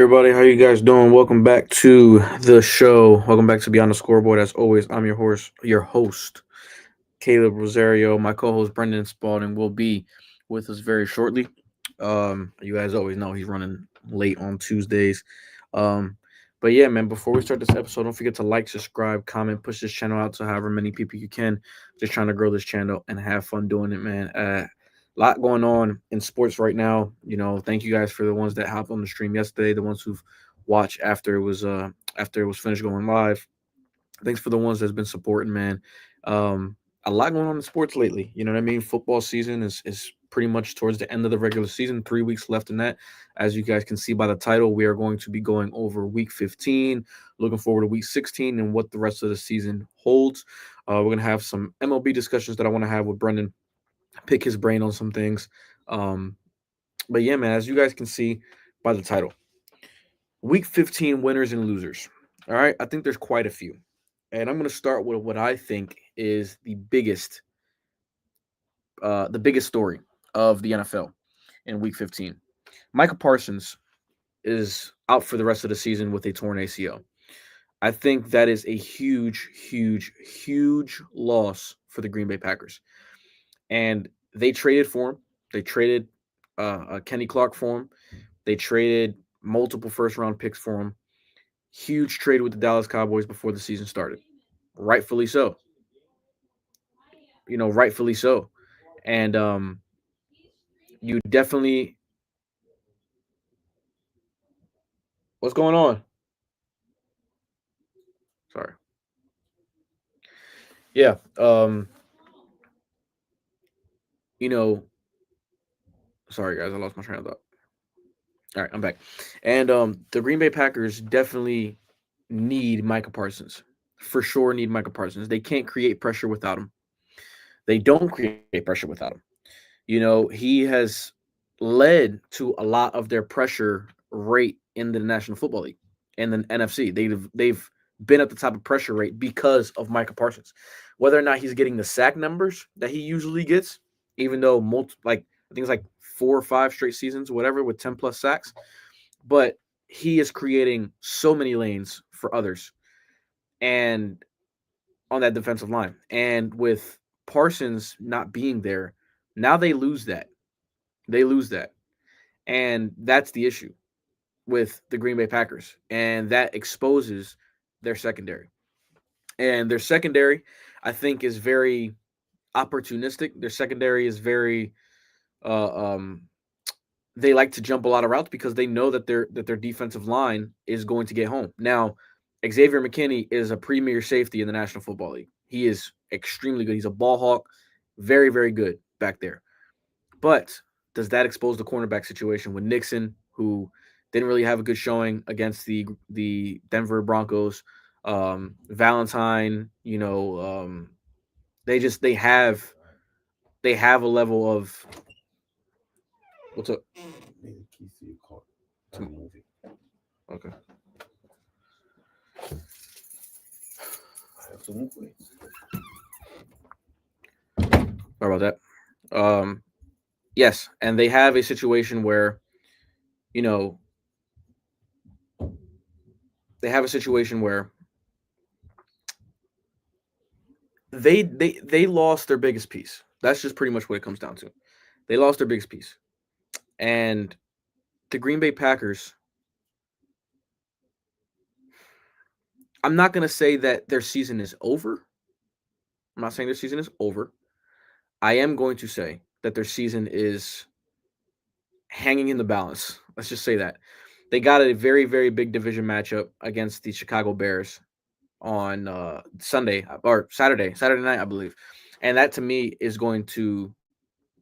everybody, how you guys doing? Welcome back to the show. Welcome back to Beyond the Scoreboard. As always, I'm your host, Caleb Rosario. My co-host Brendan Spalding will be with us very shortly. You guys always know he's running late on Tuesdays. Um, but yeah, man, before we start this episode, don't forget to like, subscribe, comment, push this channel out to however many people you can. Just trying to grow this channel and have fun doing it, man. Lot going on in sports right now. Thank you guys for the ones that hopped on the stream yesterday, the ones who've watched after it was finished going live. Thanks for the ones that's been supporting, man. Um, a lot going on in sports lately. You know what I mean? Football season is pretty much towards the end of the regular season. 3 weeks left in that. As you guys can see by the title, we are going to be going over week 15. Looking forward to week 16 and what the rest of the season holds. We're gonna have some MLB discussions that I want to have with Brendan, pick his brain on some things. Um, but yeah, man, as you guys can see by the title, week 15 winners and losers. All right, I think there's quite a few. And I'm going to start with what I think is the biggest story of the NFL in week 15. Micah Parsons is out for the rest of the season with a torn ACL. I think that is a huge, huge, huge loss for the Green Bay Packers. And they traded for him. They traded Kenny Clark for him. They traded multiple first round picks for him. Huge trade with the Dallas Cowboys before the season started. Rightfully so. Rightfully so. And you definitely what's going on? Sorry. Yeah. You know, sorry guys, I lost my train of thought. All right, I'm back. And the Green Bay Packers definitely need Micah Parsons. For sure need Micah Parsons. They can't create pressure without him. They don't create pressure without him. He has led to a lot of their pressure rate in the National Football League and the NFC. They've been at the top of pressure rate because of Micah Parsons. Whether or not he's getting the sack numbers that he usually gets, even though I think it's like 4 or 5 straight seasons, whatever, with 10 plus sacks, but he is creating so many lanes for others and on that defensive line. And with Parsons not being there, now they lose that. They lose that. And that's the issue with the Green Bay Packers. And that exposes their secondary. And their secondary, I think, is very opportunistic. Their secondary is very uh, um, they like to jump a lot of routes because they know that their defensive line is going to get home. Now, Xavier McKinney is a premier safety in the National Football League. He is extremely good. He's a ball hawk, very, very good back there. But does that expose the cornerback situation with Nixon, who didn't really have a good showing against the Denver Broncos? Valentine, they just they have a level of what's up? Okay. Sorry about that. Yes, and they have a situation where, you know, they have a situation where they lost their biggest piece. That's just pretty much what it comes down to. They lost their biggest piece. And the Green Bay Packers, I'm not going to say that their season is over. I'm not saying their season is over. I am going to say that their season is hanging in the balance. Let's just say that. They got a very, very big division matchup against the Chicago Bears on Sunday or Saturday night, I believe. And that to me is going to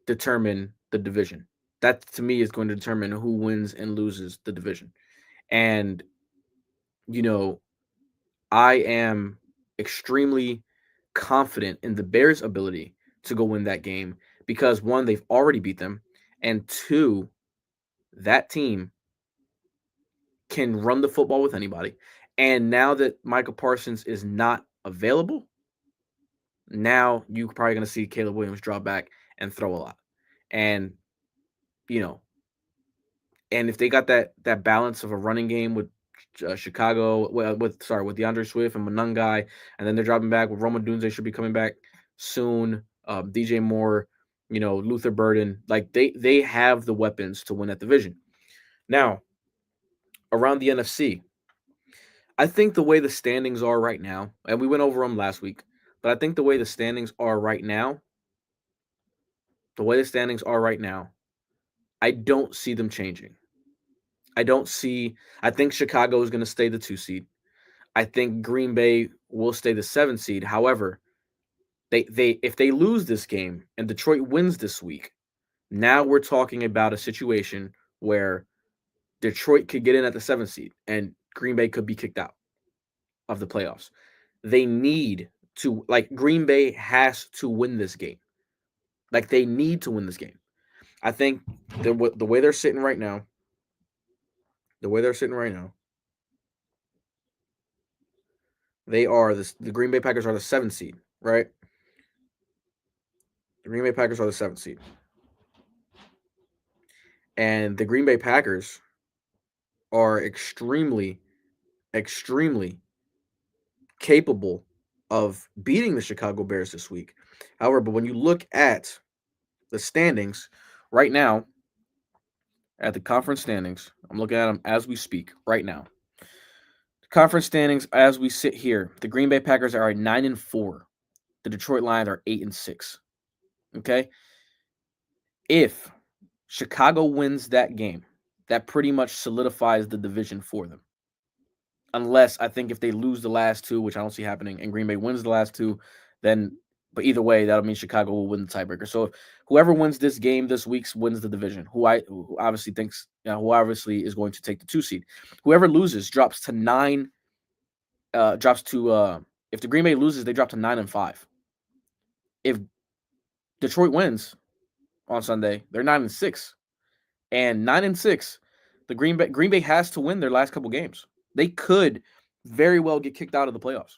determine the division. That to me is going to determine who wins and loses the division. And, you know, I am extremely confident in the Bears' ability to go win that game because one, they've already beat them, and two, that team can run the football with anybody. And now that Michael Parsons is not available, now you're probably going to see Caleb Williams drop back and throw a lot. And, you know, And if they got that balance of a running game with Chicago, with DeAndre Swift and Monungai, and then they're dropping back with Roma Dunze should be coming back soon. DJ Moore, Luther Burden, like they have the weapons to win that division. Now, around the NFC, I think the way the standings are right now, and we went over them last week, but I think the way the standings are right now, I don't see them changing. I think Chicago is going to stay the 2 seed. I think Green Bay will stay the 7 seed. However, they if they lose this game and Detroit wins this week, now we're talking about a situation where Detroit could get in at the 7 seed and Green Bay could be kicked out of the playoffs. They need to, Green Bay has to win this game. Like, they need to win this game. I think the way they're sitting right now, the Green Bay Packers are the 7th seed, right? The Green Bay Packers are the 7th seed. And the Green Bay Packers are extremely, extremely capable of beating the Chicago Bears this week. However, but when you look at the standings right now, at the conference standings, I'm looking at them as we speak right now. The conference standings as we sit here, the Green Bay Packers are at 9-4. The Detroit Lions are 8-6. Okay? If Chicago wins that game, that pretty much solidifies the division for them. Unless, I think, if they lose the last 2, which I don't see happening, and Green Bay wins the last 2, then, but either way, that'll mean Chicago will win the tiebreaker. So whoever wins this game this week wins the division. Who obviously is going to take the 2 seed. Whoever loses drops to 9. If the Green Bay loses, they drop to 9-5. If Detroit wins on Sunday, they're 9-6, and 9-6. The Green Bay has to win their last couple games. They could very well get kicked out of the playoffs.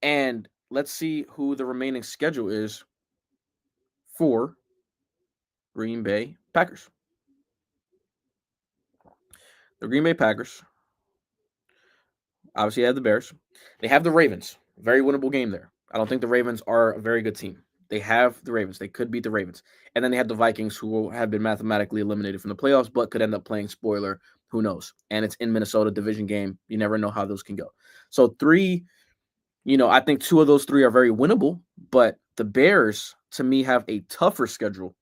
And let's see who the remaining schedule is for Green Bay Packers. The Green Bay Packers obviously have the Bears. They have the Ravens. Very winnable game there. I don't think the Ravens are a very good team. They have the Ravens. They could beat the Ravens. And then they have the Vikings, who have been mathematically eliminated from the playoffs, but could end up playing spoiler. Who knows? And it's in Minnesota, division game. You never know how those can go. So 3, I think 2 of those 3 are very winnable, but the Bears, to me, have a tougher schedule.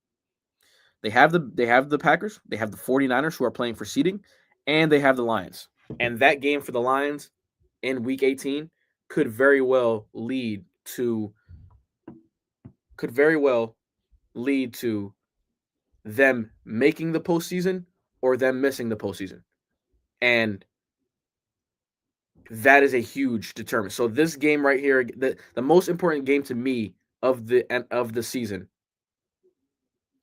They have the Packers. They have the 49ers, who are playing for seeding, and they have the Lions. And that game for the Lions in Week 18 could very well lead to them making the postseason or them missing the postseason. And that is a huge determinant. So this game right here, the most important game to me of the season,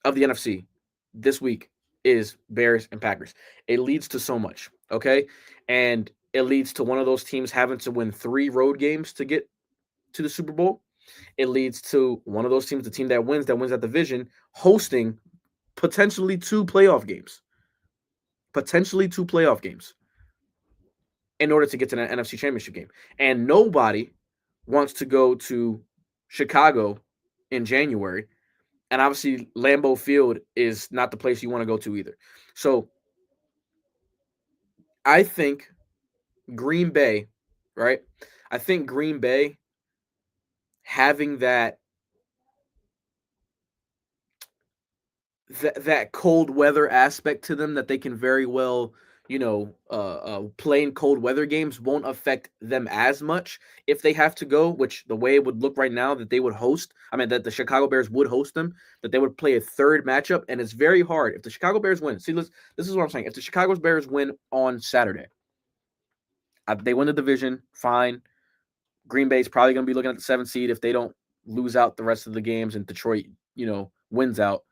of the NFC this week, is Bears and Packers. It leads to so much, okay? And it leads to one of those teams having to win 3 road games to get to the Super Bowl. It leads to one of those teams, the team that wins that division, hosting potentially 2 playoff games. In order to get to the NFC Championship game. And nobody wants to go to Chicago in January. And obviously, Lambeau Field is not the place you want to go to either. So I think Green Bay, right? I think Green Bay having that cold weather aspect to them, that they can very well, playing cold weather games won't affect them as much if they have to go, which the way it would look right now, that they would that the Chicago Bears would host them, that they would play a third matchup. And it's very hard if the Chicago Bears win. See, this is what I'm saying. If the Chicago Bears win on Saturday, they win the division, fine. Green Bay's probably going to be looking at the 7th seed if they don't lose out the rest of the games and Detroit, wins out.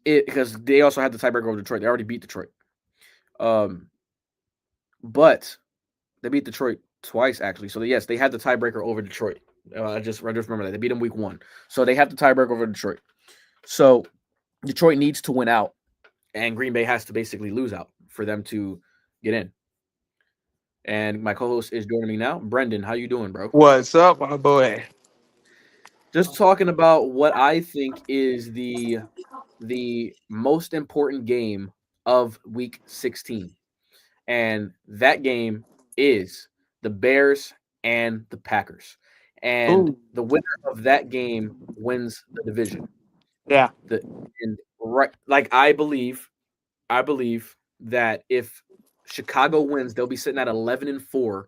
Because they also had the tiebreaker over Detroit. They already beat Detroit. But they beat Detroit twice, actually. So, yes, they had the tiebreaker over Detroit. I just remember that they beat them week 1, so they have the tiebreaker over Detroit. So Detroit needs to win out, and Green Bay has to basically lose out for them to get in. And my co-host is joining me now. Brendan, how you doing, bro? What's up, my boy? Just talking about what I think is the most important game of week 16. And that game is the Bears and the Packers. And Ooh, the winner of that game wins the division. yeah. The and right like I believe that if Chicago wins, they'll be sitting at 11-4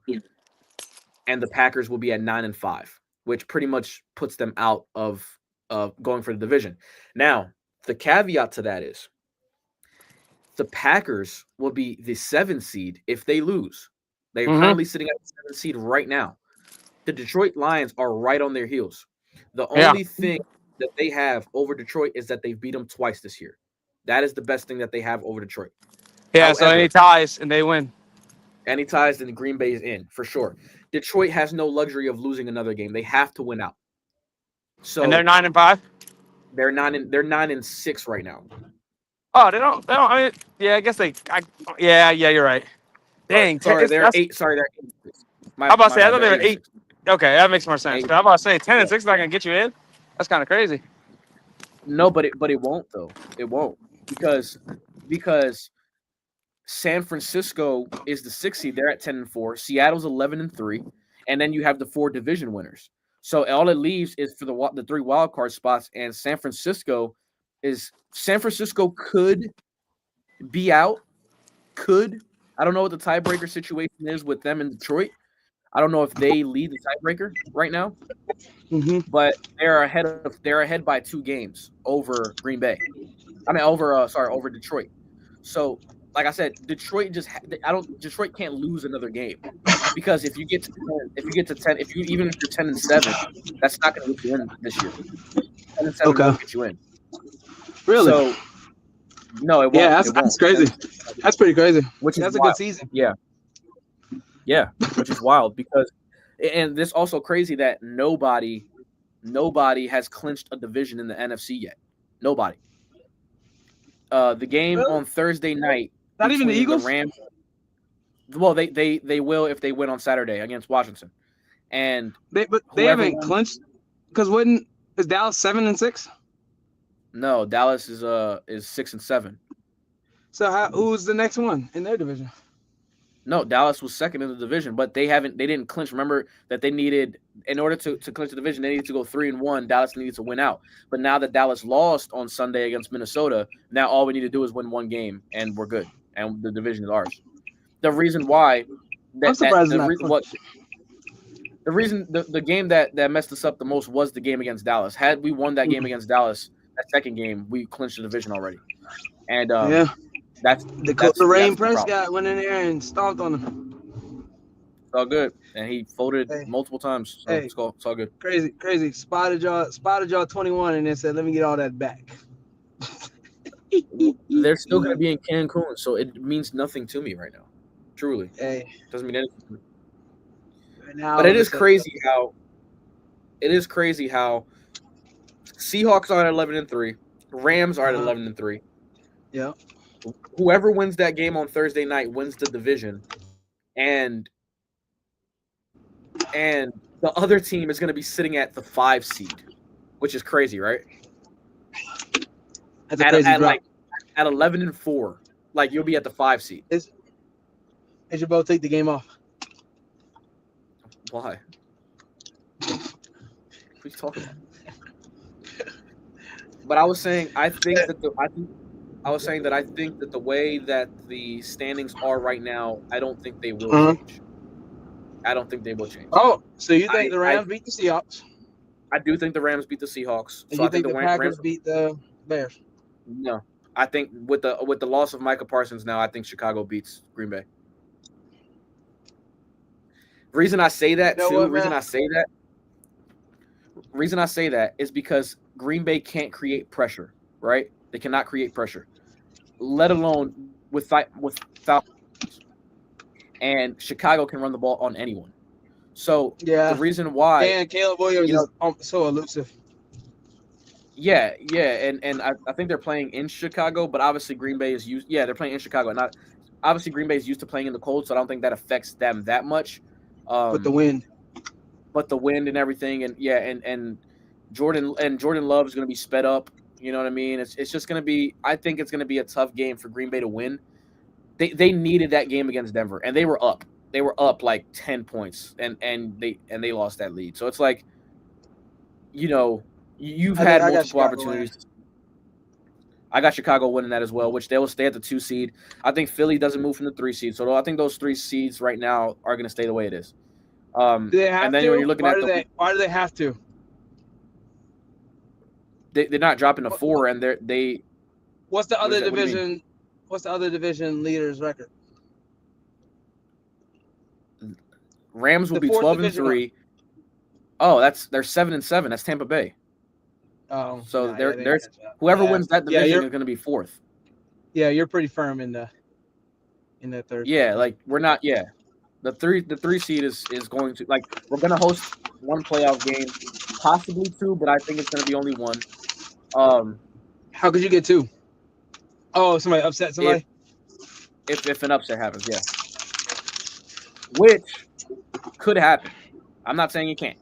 and the Packers will be at 9-5, which pretty much puts them out of going for the division. Now, the caveat to that is the Packers will be the 7th seed if they lose. They are Mm-hmm. currently sitting at the 7th seed right now. The Detroit Lions are right on their heels. The Yeah. only thing that they have over Detroit is that they've beat them twice this year. That is the best thing that they have over Detroit. Yeah. So any However, ties and they win. any ties in Green Bay is in for sure. Detroit has no luxury of losing another game. They have to win out. And they're So 9-5. they're 9-6 right now. Oh, they don't. They don't. I mean, yeah. I guess they. Yeah. Yeah. You're right. Dang. Sorry, they're That's. 8. Sorry, they're 8. I'm about to My say. I bad. thought They're they were 8 and eight. 6. Okay, that makes more sense. 8. I'm about to say 10 and Yeah. 6 is not gonna get you in. That's kind of crazy. No, but it won't though. It won't because San Francisco is the 6th seed. They're at 10-4. Seattle's 11-3, and then you have the 4 division winners. So all it leaves is for the 3 wild card spots, and San Francisco could be out. Could I don't know what the tiebreaker situation is with them in Detroit. I don't know if they lead the tiebreaker right now, Mm-hmm. but they're ahead by 2 games over Green Bay. I mean over Detroit. So like I said, Detroit can't lose another game because if you're 10-7, that's not going to get you in this year. 10-7 Okay. won't get you in. Really? So no, it Yeah. won't. That's It won't. that's crazy. That's pretty crazy. Which is That's a wild. good season. Yeah, yeah, which is wild because, and this also crazy that nobody has clinched a division in the NFC yet. Nobody. The game Really? on Thursday night Not even the between the Eagles. Rams. Well, they will if they win on Saturday against Washington, and But they whoever haven't wins. clinched because is Dallas 7-6? No, Dallas is 6-7. So who's the next one in their division? No, Dallas was second in the division, but they didn't clinch. Remember that they needed, in order to clinch the division, they needed to go 3-1. Dallas needed to win out. But now that Dallas lost on Sunday against Minnesota, now all we need to do is win one game and we're good. And the division is ours. The reason why I'm surprised it's not the game that messed us up the most was the game against Dallas. Had we won that game against Dallas, that second game, we clinched the division already. And yeah. that's The Rain the problem. Prescott went in there and stomped on him. It's all good, and he folded Hey. multiple times. So Hey. it's all good. Crazy. Spotted y'all 21 and then said, let me get all that back. They're still going to be in Cancun, so it means nothing to me right now. Truly, Hey. doesn't mean anything to me. Now, But it is crazy how Seahawks are at 11-3, Rams are at 11-3. Yeah. Whoever wins that game on Thursday night wins the division, and the other team is going to be sitting at the 5 seed, which is crazy, right? That's a crazy drop. At 11-4, like you'll be at the 5 seed. They should both take the game off. Why? What are you talking about? But I was saying I think that the way that the standings are right now, I don't think they will change. I don't think they will change. Oh, so you think the Rams beat the Seahawks? I do think the Rams beat the Seahawks. And So you I think the Packers beat the Bears? No. I think with the loss of Micah Parsons now, I think Chicago beats Green Bay. Reason I say that reason I say that is because Green Bay can't create pressure, right? They cannot create pressure, let alone without. And Chicago can run the ball on anyone. So the Yeah, reason why, and Caleb Williams you know, is so elusive. yeah, and I think they're playing in Chicago, but obviously Green Bay is used. Yeah, they're playing in Chicago, and not obviously Green Bay is used to playing in the cold, so I don't think that affects them that much. But the Um, wind. but the wind and everything, and yeah, and Jordan Love is going to be sped up. You know what I mean? It's just going to be. I think it's going to be a tough game for Green Bay to win. They needed that game against Denver, and they were up. They were up like 10 points, and they lost that lead. So it's like, you've had I got multiple Chicago winning. opportunities. I got Chicago winning that as well, which they will stay at the 2 seed. I think Philly doesn't move from the 3 seed, so I think those 3 seeds right now are going to stay the way it is. Do they And have then when to? you're looking at Why do they have to? they're not dropping to 4, and they What's the what is other that? What do you mean? division? What's the other division leader's record? Rams will The be fourth 12 and division. 3. Oh, they're 7-7. That's Tampa Bay. Oh, So nah, yeah, they're whoever wins that Yeah, division is going to be 4th. Yeah, you're pretty firm in the third. Yeah, spot. like we're not. Yeah, the 3 seed is going to, like, we're going to host one playoff game, possibly 2, but I think it's going to be only 1. How could you get 2? Oh, somebody upset somebody. If an upset happens, yeah, which could happen. I'm not saying it can't,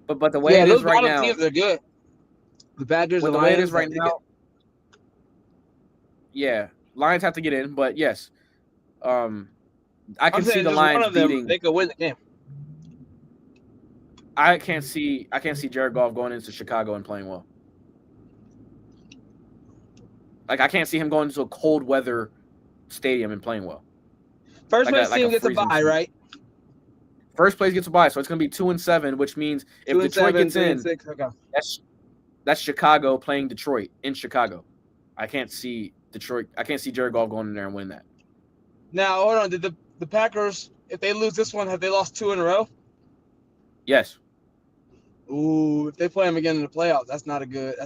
but the way it is right now, teams are good. The Badgers, with the the way it Lions, is right now, yeah, Lions have to get in, but yes, I can see the Lions beating. They could win the game. I can't see Jared Goff going into Chicago and playing well. Like, I can't see him going into a cold weather stadium and playing well. First place team gets a bye, right? First place gets a bye, so it's going to be 2-7, which means if Detroit gets in, that's Chicago playing Detroit in Chicago. I can't see Jared Goff going in there and win that. Now, hold on. Did the Packers, if they lose this one, have they lost 2 in a row? Yes. Ooh, if they play them again in the playoffs, that's not good.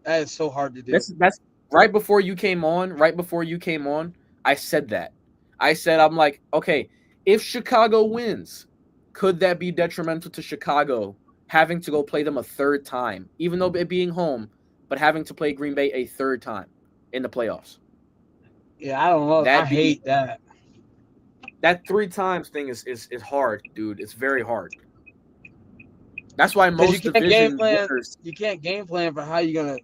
That is so hard to do. That's right before you came on. I said that. I'm like, okay, if Chicago wins, could that be detrimental to Chicago having to go play them a 3rd time, even though it being home, but having to play Green Bay a 3rd time in the playoffs? Yeah, I don't know. I hate that. That 3 times thing is hard, dude. It's very hard. That's why most division winners. You can't game plan for how you're gonna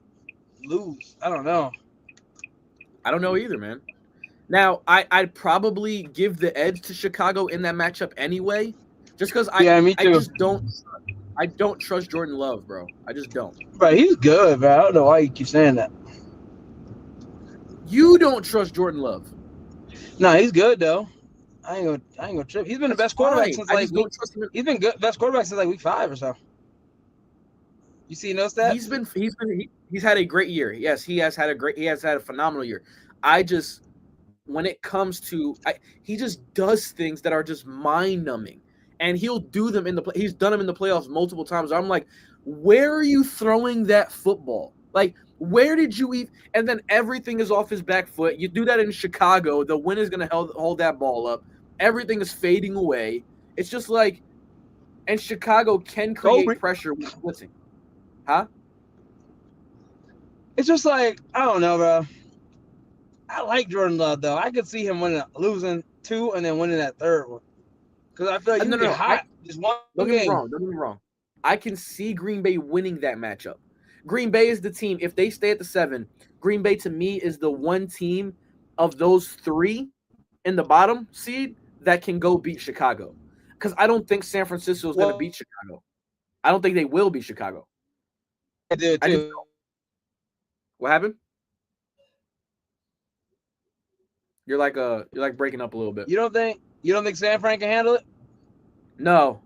lose. I don't know. I don't know either, man. Now, I'd probably give the edge to Chicago in that matchup anyway, just because I don't trust Jordan Love, bro. I just don't. Bro, he's good, bro. I don't know why you keep saying that. You don't trust Jordan Love. No, he's good though. I ain't gonna trip. He's been the best quarterback since he's been good best quarterback since like week 5 or so. You see no stats? He's had a great year. Yes, he has had a phenomenal year. I just, when it comes to, he just does things that are just mind numbing, and he'll do them he's done them in the playoffs multiple times. I'm like, where are you throwing that football? Like, where did you even? And then everything is off his back foot. You do that in Chicago, the wind is going to hold that ball up. Everything is fading away. It's just like, and Chicago can create pressure with blitzing. Huh? It's just like, I don't know, bro. I like Jordan Love, though. I could see him losing 2 and then winning that 3rd one. Because I feel like you get hot. Don't get me wrong. I can see Green Bay winning that matchup. Green Bay is the team. If they stay at the 7, Green Bay to me is the one team of those 3 in the bottom seed that can go beat Chicago. Because I don't think San Francisco is going to beat Chicago. I don't think they will beat Chicago. I do too. What happened? You're like breaking up a little bit. You don't think San Fran can handle it? No.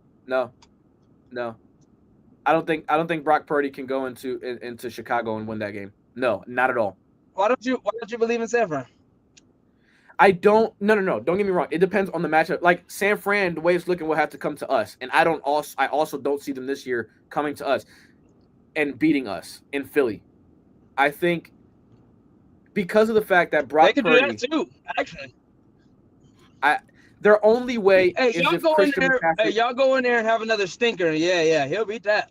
I don't think Brock Purdy can go into Chicago and win that game. No, not at all. Why don't you believe in San Fran? I don't. No. Don't get me wrong. It depends on the matchup. Like San Fran, the way it's looking, will have to come to us, and I also don't see them this year coming to us and beating us in Philly. I think because of the fact that Brock Purdy, they could do that too. Actually, Their only way Hey, is y'all if go in Christian there. McCaffrey. Hey, y'all go in there and have another stinker. Yeah, he'll beat that.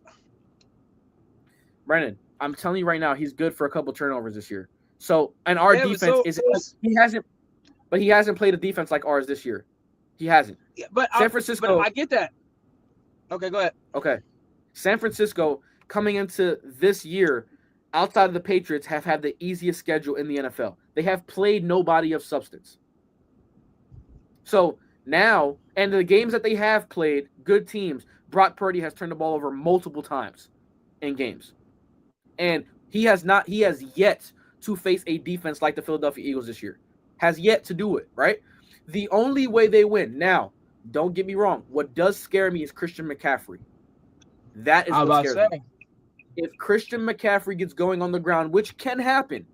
Brennan, I'm telling you right now, he's good for a couple turnovers this year. So, and our defense he hasn't played a defense like ours this year. He hasn't. Yeah, San Francisco. But I get that. Okay, go ahead. Okay. San Francisco coming into this year, outside of the Patriots, have had the easiest schedule in the NFL. They have played nobody of substance. So now, and the games that they have played, good teams, Brock Purdy has turned the ball over multiple times in games. And he has yet to face a defense like the Philadelphia Eagles this year. Has yet to do it, right? The only way they win. Now, don't get me wrong. What does scare me is Christian McCaffrey. That is what scares me. If Christian McCaffrey gets going on the ground, which can happen,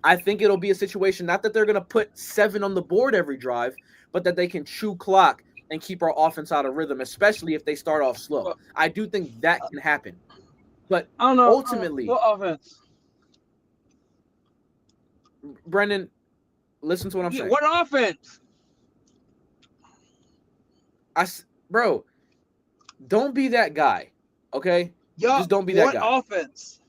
I think it'll be a situation, not that they're going to put 7 on the board every drive, but that they can chew clock and keep our offense out of rhythm, especially if they start off slow. I do think that can happen. But I don't know. Ultimately, what offense? Brendan, listen to what I'm saying. What offense? Bro, don't be that guy, okay? Just don't be that guy. What offense?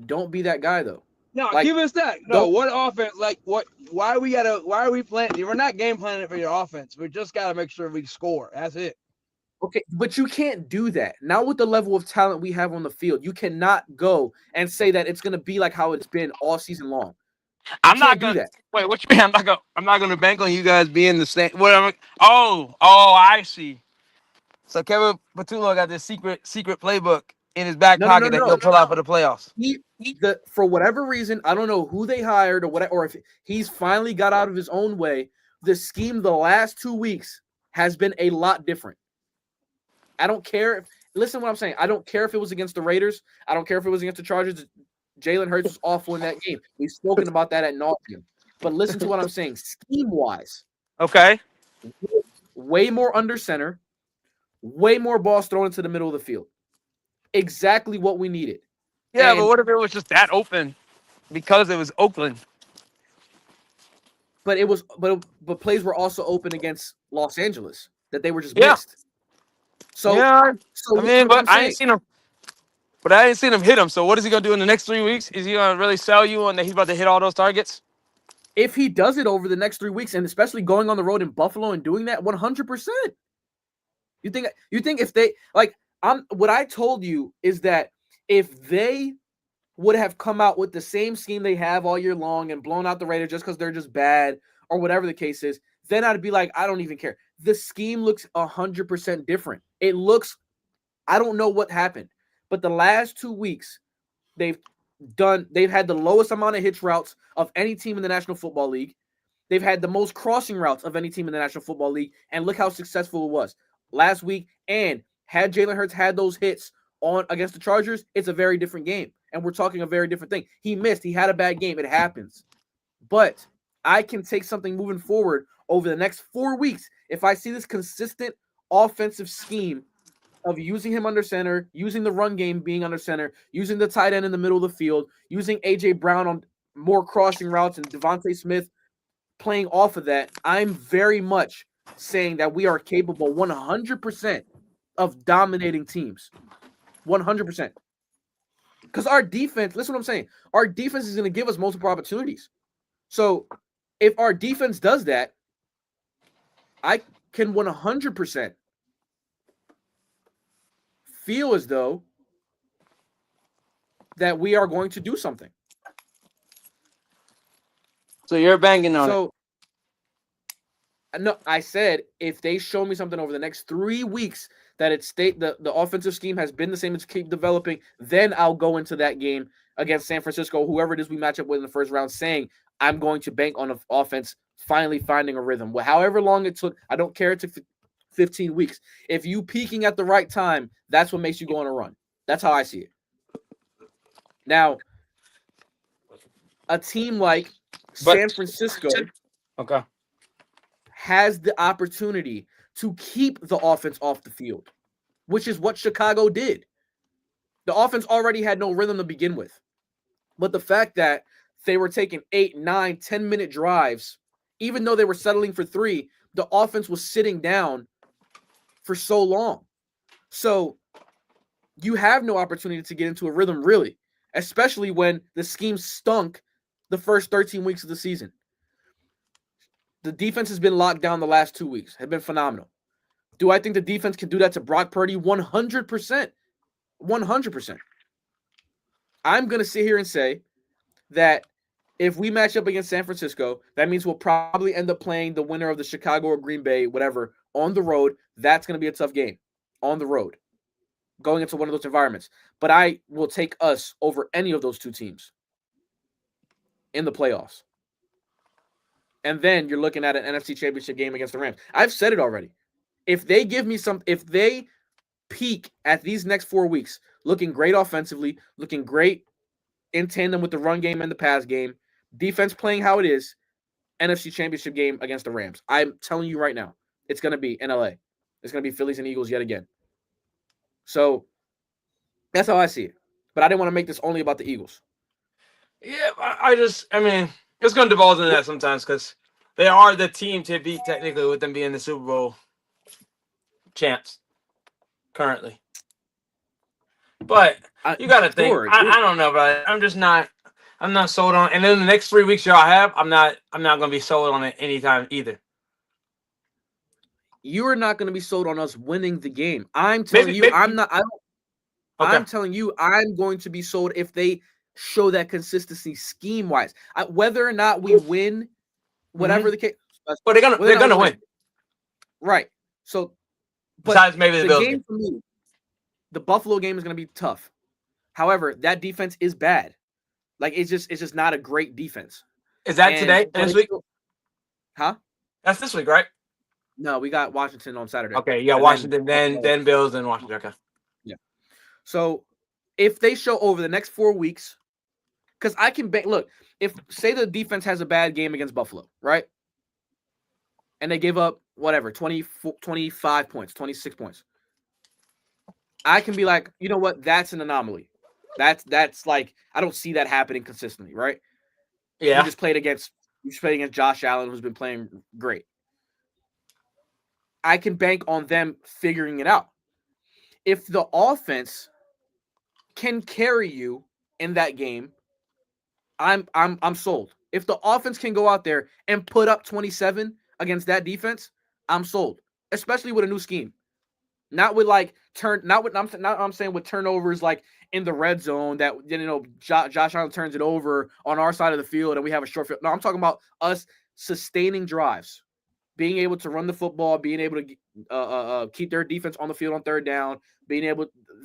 Don't be that guy, though. No, keep it stacked. No, what offense? Like, what? Why are we playing? We're not game planning for your offense. We just got to make sure we score. That's it. Okay, but you can't do that. Not with the level of talent we have on the field. You cannot go and say that it's going to be like how it's been all season long. I'm not gonna do that. Wait, what you mean? I'm not gonna bank on you guys being the same. I see. So Kevin Patullo got this secret playbook in his back pocket that he'll pull out for the playoffs. For whatever reason, I don't know who they hired or if he's finally got out of his own way. The scheme the last 2 weeks has been a lot different. I don't care. Listen to what I'm saying. I don't care if it was against the Raiders. I don't care if it was against the Chargers. Jalen Hurts was awful in that game. We've spoken about that ad nauseum. But listen to what I'm saying. Scheme-wise. Okay. Way more under center. Way more balls thrown into the middle of the field. Exactly what we needed. Yeah, but what if it was just that open because it was Oakland? But it was but plays were also open against Los Angeles that they were just missed. So I ain't seen him. But I ain't seen him hit him. So what is he gonna do in the next 3 weeks? Is he gonna really sell you on that he's about to hit all those targets? If he does it over the next 3 weeks, and especially going on the road in Buffalo and doing that, 100%. You think if they what I told you is that if they would have come out with the same scheme they have all year long and blown out the Raiders just because they're just bad or whatever the case is, then I'd be like, I don't even care. The scheme looks 100% different. It looks, I don't know what happened, but the last 2 weeks they've had the lowest amount of hitch routes of any team in the National Football League. They've had the most crossing routes of any team in the National Football League, and look how successful it was last week. And had Jalen Hurts had those hits on against the Chargers, it's a very different game. And we're talking a very different thing. He missed. He had a bad game. It happens. But I can take something moving forward over the next 4 weeks. If I see this consistent offensive scheme of using him under center, using the run game being under center, using the tight end in the middle of the field, using A.J. Brown on more crossing routes and Devontae Smith playing off of that, I'm very much saying that we are capable 100% of dominating teams. 100%. Because our defense, listen to what I'm saying, our defense is going to give us multiple opportunities. So if our defense does that, I can 100% feel as though that we are going to do something. So you're banging on it. No, I said if they show me something over the next 3 weeks that the offensive scheme has been the same, it's keep developing, then I'll go into that game against San Francisco, whoever it is we match up with in the first round, saying I'm going to bank on an offense finally finding a rhythm. However long it took, I don't care. It took 15 weeks. If you peaking at the right time, that's what makes you go on a run. That's how I see it. Now, a team like San Francisco has the opportunity to keep the offense off the field, which is what Chicago did. The offense already had no rhythm to begin with. But the fact that they were taking 8, 9, 10-minute drives, even though they were settling for 3, the offense was sitting down for so long. So you have no opportunity to get into a rhythm, really, especially when the scheme stunk the first 13 weeks of the season. The defense has been locked down the last 2 weeks, have been phenomenal. Do I think the defense can do that to Brock Purdy? 100%. 100%. I'm going to sit here and say that if we match up against San Francisco, that means we'll probably end up playing the winner of the Chicago or Green Bay, whatever, on the road. That's going to be a tough game on the road, going into one of those environments. But I will take us over any of those two teams in the playoffs. And then you're looking at an NFC Championship game against the Rams. I've said it already. If they give me if they peak at these next 4 weeks, looking great offensively, looking great in tandem with the run game and the pass game, defense playing how it is, NFC Championship game against the Rams. I'm telling you right now, it's going to be in LA. It's going to be Phillies and Eagles yet again. So that's how I see it. But I didn't want to make this only about the Eagles. Yeah, I mean, it's going to devolve into that sometimes because they are the team to beat technically with them being the Super Bowl champs currently. But you got to think. I don't know, but I'm not sold on. And then the next 3 weeks y'all have, I'm not going to be sold on it anytime either. You are not going to be sold on us winning the game. I'm telling you, I'm not. I'm telling you, I'm going to be sold if they show that consistency scheme wise. Whether or not we win, whatever the case. But they're gonna win. Right. So, besides maybe the Bills game for me, the Buffalo game is going to be tough. However, that defense is bad. Like it's just not a great defense. Is that today? This week? Huh? That's this week, right? No, we got Washington on Saturday. Okay, yeah, Washington, then Bills, then Washington. Okay. Yeah. So if they show over the next 4 weeks, because I can look, if say the defense has a bad game against Buffalo, right? And they give up whatever, 25 points, 26 points. I can be like, you know what? That's an anomaly. That's like, I don't see that happening consistently, right? Yeah. You just played against Josh Allen, who's been playing great. I can bank on them figuring it out. If the offense can carry you in that game, I'm sold. If the offense can go out there and put up 27 against that defense, I'm sold. Especially with a new scheme. Not with I'm saying with turnovers like in the red zone that Josh Allen turns it over on our side of the field and we have a short field. No, I'm talking about us sustaining drives. Being able to run the football, being able to keep their defense on the field on third down,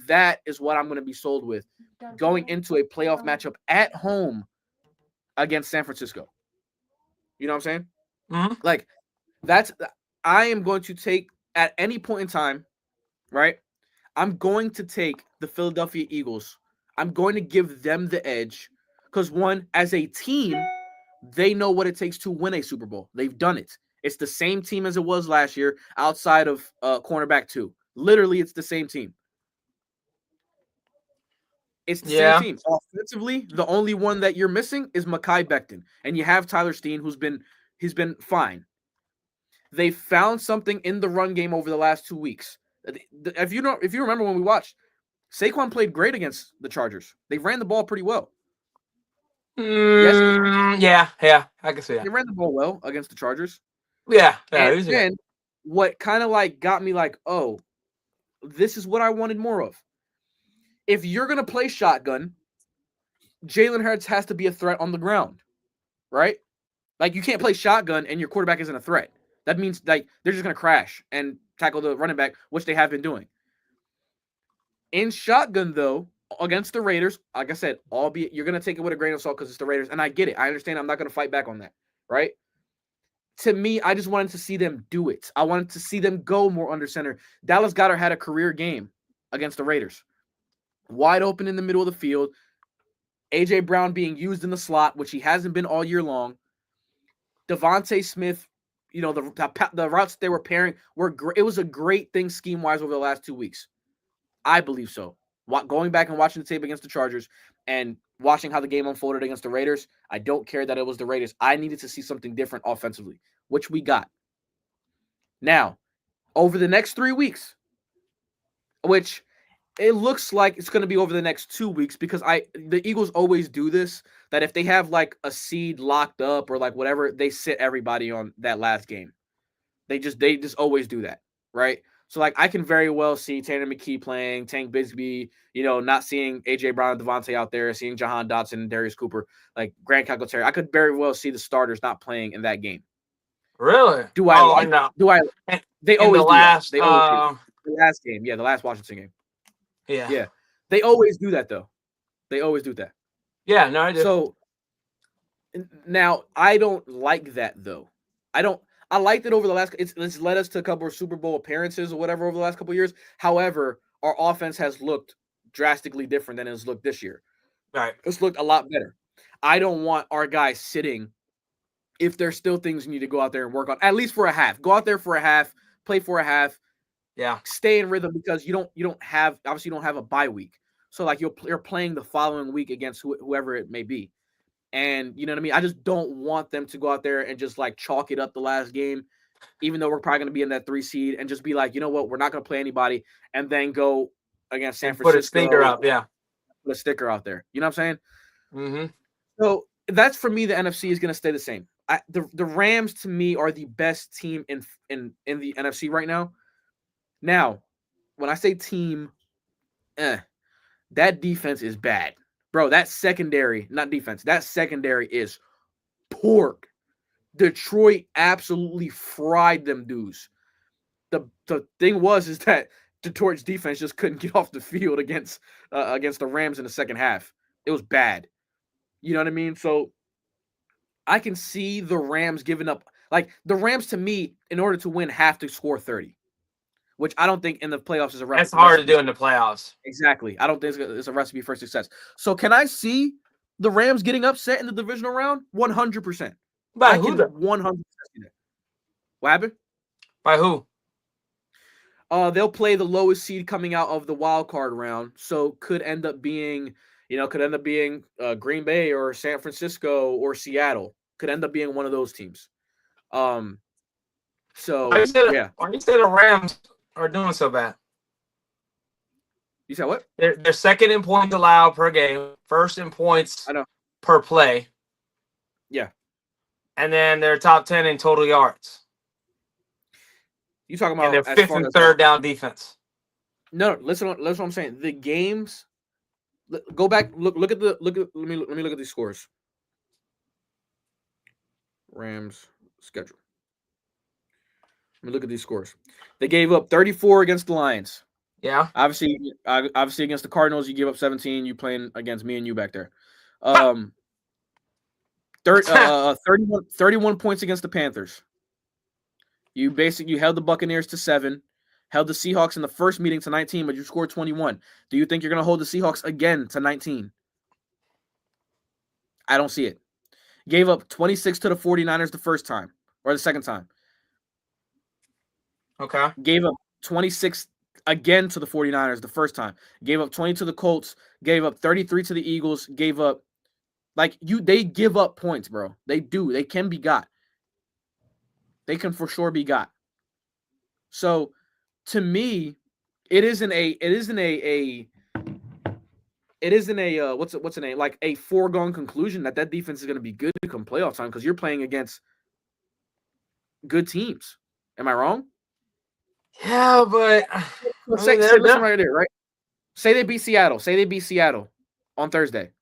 that is what I'm going to be sold with going into a playoff matchup at home against San Francisco. You know what I'm saying? Mm-hmm. Like, I am going to take at any point in time, right? I'm going to take the Philadelphia Eagles. I'm going to give them the edge because, one, as a team, they know what it takes to win a Super Bowl. They've done it. It's the same team as it was last year outside of cornerback 2. Literally, it's the same team. It's the same team. Offensively, the only one that you're missing is Mekhi Becton. And you have Tyler Steen, he's been fine. They found something in the run game over the last 2 weeks. If you remember when we watched, Saquon played great against the Chargers. They ran the ball pretty well. Yeah, I can see that. They ran the ball well against the Chargers. Yeah. And then what kind of like got me like, oh, this is what I wanted more of. If you're going to play shotgun, Jalen Hurts has to be a threat on the ground, right? Like you can't play shotgun and your quarterback isn't a threat. That means like they're just going to crash and tackle the running back, which they have been doing. In shotgun, though, against the Raiders, like I said, albeit you're going to take it with a grain of salt because it's the Raiders, and I get it. I understand. I'm not going to fight back on that, right? To me, I just wanted to see them do it. I wanted to see them go more under center. Dallas Goedert had a career game against the Raiders. Wide open in the middle of the field. A.J. Brown being used in the slot, which he hasn't been all year long. Devontae Smith, the routes they were pairing were great. It was a great thing scheme-wise over the last 2 weeks. I believe so. Going back and watching the tape against the Chargers and watching how the game unfolded against the Raiders, I don't care that it was the Raiders. I needed to see something different offensively, which we got. Now, over the next 3 weeks, which it looks like it's going to be over the next 2 weeks because the Eagles always do this, that if they have like a seed locked up or like whatever, they sit everybody on that last game. They just always do that, right? So like I can very well see Tanner McKee playing, Tank Bigsby, not seeing AJ Brown and Devontae out there, seeing Jahan Dotson and Darius Cooper, like Grant Calcaterra. I could very well see the starters not playing in that game. Really? Do I know. They always do that. They always do. The last game, the last Washington game. Yeah. They always do that though. They always do that. Yeah, no, I do. So now I don't like that though. I liked it over the last. It's led us to a couple of Super Bowl appearances or whatever over the last couple of years. However, our offense has looked drastically different than it's looked this year. Right. It's looked a lot better. I don't want our guys sitting if there's still things you need to go out there and work on, at least for a half. Go out there for a half, play for a half. Yeah. Stay in rhythm because you don't have a bye week. So like you're playing the following week against whoever it may be. And you know what I mean? I just don't want them to go out there and just like chalk it up the last game, even though we're probably going to be in that 3 seed and just be like, you know what? We're not going to play anybody and then go against San Francisco. Put a sticker up. Yeah. Put a sticker out there. You know what I'm saying? Mm-hmm. So that's for me. The NFC is going to stay the same. The Rams to me are the best team in the NFC right now. Now, when I say team, that defense is bad. Bro, that secondary, not defense, that secondary is pork. Detroit absolutely fried them dudes. The thing is that Detroit's defense just couldn't get off the field against the Rams in the second half. It was bad. You know what I mean? So I can see the Rams giving up. Like, the Rams, to me, in order to win, have to score 30. Which I don't think in the playoffs is a recipe. That's hard to do in the playoffs. Exactly. I don't think it's a recipe for success. So can I see the Rams getting upset in the divisional round? 100%. By who? 100% see that. What happened? By who? They'll play the lowest seed coming out of the wild card round. So could end up being Green Bay or San Francisco or Seattle. Could end up being one of those teams. Why you say the Rams are doing so bad? You said what? They're second in points allowed per game, first in points per play. Yeah. And then they're top 10 in total yards. You talking about? And they're fifth and third down defense. No, listen what I'm saying. The games. Go back. Look at let me look at these scores. Rams schedule. Let me look at these scores. They gave up 34 against the Lions. Yeah. Obviously against the Cardinals, you give up 17. You playing against me and you back there. 31 points against the Panthers. You held the Buccaneers to 7. Held the Seahawks in the first meeting to 19, but you scored 21. Do you think you're going to hold the Seahawks again to 19? I don't see it. Gave up 26 to the 49ers the first time or the second time. Okay. Gave up 26 again to the 49ers the first time. Gave up 20 to the Colts. Gave up 33 to the Eagles. Gave up they give up points, bro. They do. They can be got. They can for sure be got. So to me, it isn't a what's the name? Like a foregone conclusion that defense is going to be good to come playoff time because you're playing against good teams. Am I wrong? Yeah, but listen right there, right? Say they beat Seattle. Say they beat Seattle on Thursday.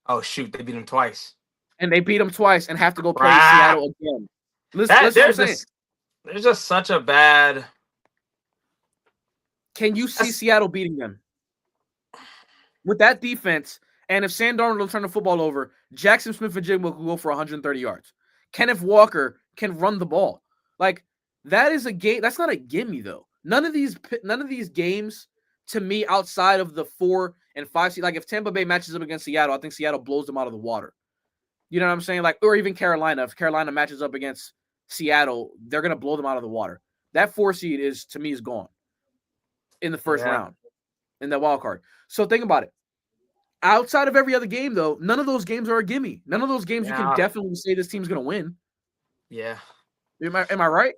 Oh shoot, they beat them twice. And they beat them twice and have to go play Seattle again. There's just such a bad. Can you see Seattle beating them with that defense? And if Sam Darnold will turn the football over, Jackson Smith-Njigba will go for 130 yards. Kenneth Walker can run the ball. Like, that is a game. That's not a gimme though. None of these games, to me, outside of the 4 and 5 seed, like if Tampa Bay matches up against Seattle, I think Seattle blows them out of the water. You know what I'm saying? Like, or even Carolina. If Carolina matches up against Seattle, they're gonna blow them out of the water. That 4 seed is gone in the first round in that wild card. So think about it. Outside of every other game, though, none of those games are a gimme. None of those games you can definitely say this team's gonna win. Yeah. Am I right?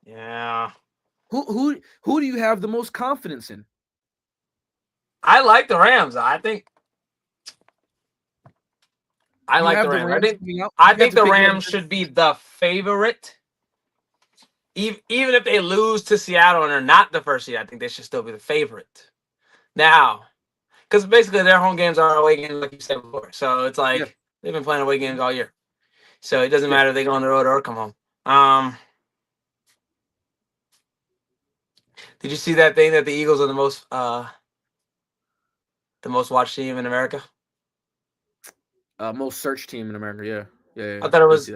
Yeah. Who do you have the most confidence in? I like the Rams. I think I like the Rams. I think the Rams should be the favorite. Even if they lose to Seattle and are not the first seed, I think they should still be the favorite. Now, because basically their home games are away games, like you said before. So it's like they've been playing away games all year. So it doesn't matter if they go on the road or come home. Did you see that thing that the Eagles are the most watched team in America? Most searched team in America. Yeah. I thought it was.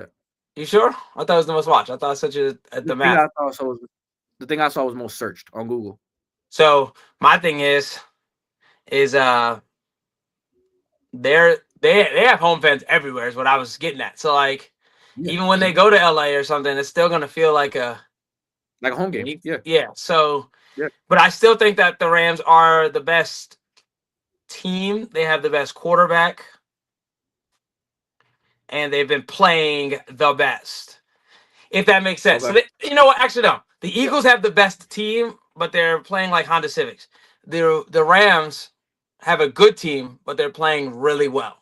You sure? I thought it was the most watched. I thought I sent you at the map. The thing I saw was most searched on Google. So my thing is they have home fans everywhere is what I was getting at. So like even when they go to LA or something, it's still gonna feel like a home game. Yeah. So but I still think that the Rams are the best team. They have the best quarterback. And they've been playing the best. If that makes sense. Okay. So you know what? Actually, no. The Eagles have the best team, but they're playing like Honda Civics. The Rams have a good team, but they're playing really well.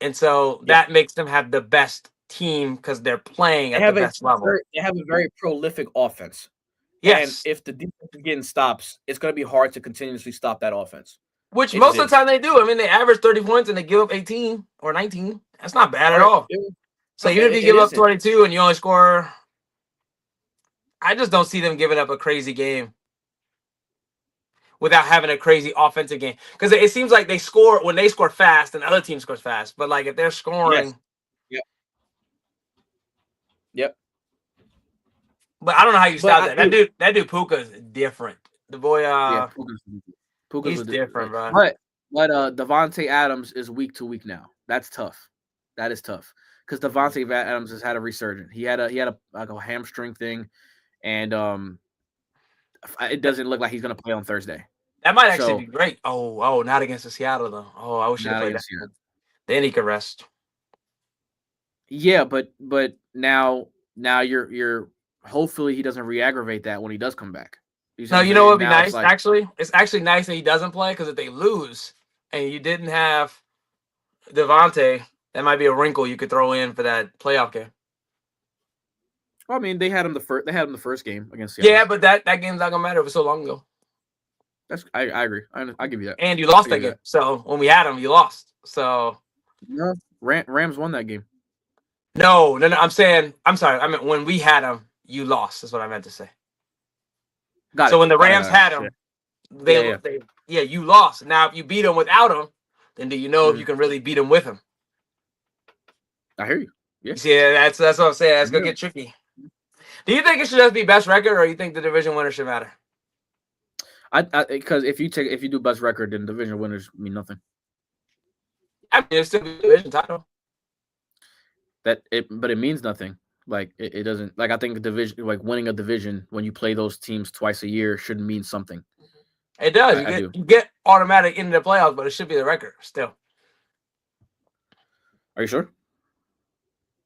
And so that makes them have the best team because they're playing at the best level. They have a very prolific offense. Yes. And if the defense is getting stops, it's going to be hard to continuously stop that offense. Which most of the time they do. I mean, they average 30 points and they give up 18 or 19. That's not bad at all. So even if you give up 22 and you only score, I just don't see them giving up a crazy game without having a crazy offensive game. Because it seems like they score when they score fast and the other team scores fast. But like if they're scoring. Yep. But I don't know how you stop that. That dude Puka is different. The boy Puka's he's different, bro. But Devontae Adams is week to week now. That's tough. That is tough because Devontae Adams has had a resurgence. He had a hamstring thing, and it doesn't look like he's gonna play on Thursday. That might actually be great. Oh, not against the Seattle though. Oh, I wish he played that. Then he could rest. Yeah, but now you're hopefully he doesn't re-aggravate that when he does come back. No, you know what would be nice? It's actually nice that he doesn't play because if they lose and you didn't have Devontae, that might be a wrinkle you could throw in for that playoff game. Well, I mean, they had him the first game against Seattle. Yeah, but that game's not gonna matter. It was so long ago. I agree. I give you that. And you lost that game. So when we had him, you lost. So no, Rams won that game. No. I'm sorry. I mean, when we had him, you lost. That's what I meant to say. So when the Rams had him, you lost. Now, if you beat him without him, then do you know if you can really beat him with him? I hear you. Yeah. You see, that's what I'm saying. That's gonna get tricky. Do you think it should just be best record, or you think the division winner should matter? Because if you do best record, then division winners mean nothing. I mean, it's still a division title. But it means nothing. Like it doesn't. Like I think a division, like winning a division when you play those teams twice a year, should mean something. It does. You get automatic into the playoffs, but it should be the record still. Are you sure?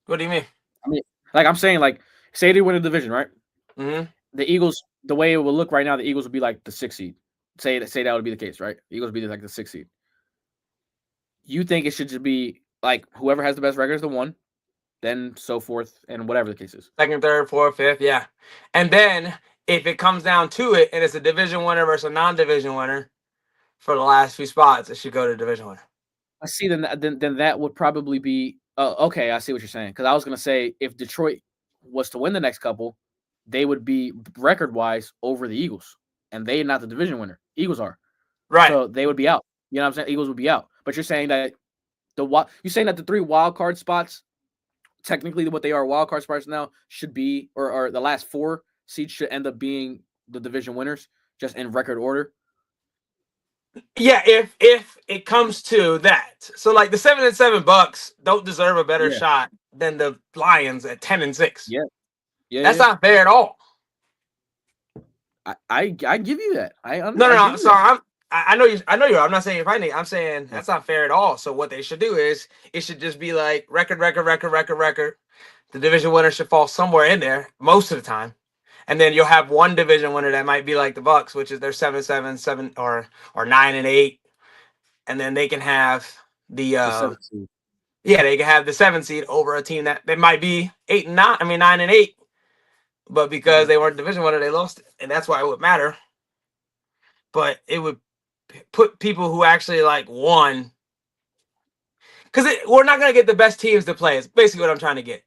What do you mean? I mean, like I'm saying, like say they win a division, right? Mm-hmm. The Eagles, the way it will look right now, the Eagles would be like the 6th seed. Say that would be the case, right? The Eagles would be like the 6th seed. You think it should just be like whoever has the best record is the 1, then so forth, and whatever the case is. 2nd, 3rd, 4th, 5th, yeah. And then if it comes down to it, and it's a division winner versus a non-division winner for the last few spots, it should go to division winner. I see. Then that would probably be okay. I see what you're saying because I was gonna say if Detroit was to win the next couple, they would be record-wise over the Eagles, and they're not the division winner. Eagles are right, so they would be out. You know what I'm saying? Eagles would be out. But you're saying that the 3 wild card spots, technically what they are wild card spots now, should be or the last 4 seeds should end up being the division winners, just in record order. Yeah, if it comes to that. So like the 7-7 Bucks don't deserve a better shot than the Lions at 10-6. Yeah. That's not fair at all. I give you that. No. Sorry, I know you. I'm not saying you're fighting. I'm saying that's not fair at all. So what they should do is it should just be like record. The division winner should fall somewhere in there most of the time, And then you'll have one division winner that might be like the Bucks, which is they're 7-7, or 9-8, and then they can have the 7th seed. Yeah, they can have the 7th seed over a team that they might be 8-9. I mean 9-8, but because they weren't division winner, they lost it, and that's why it would matter. But it would put people who actually like won, because we're not gonna get the best teams to play. It's basically what I'm trying to get.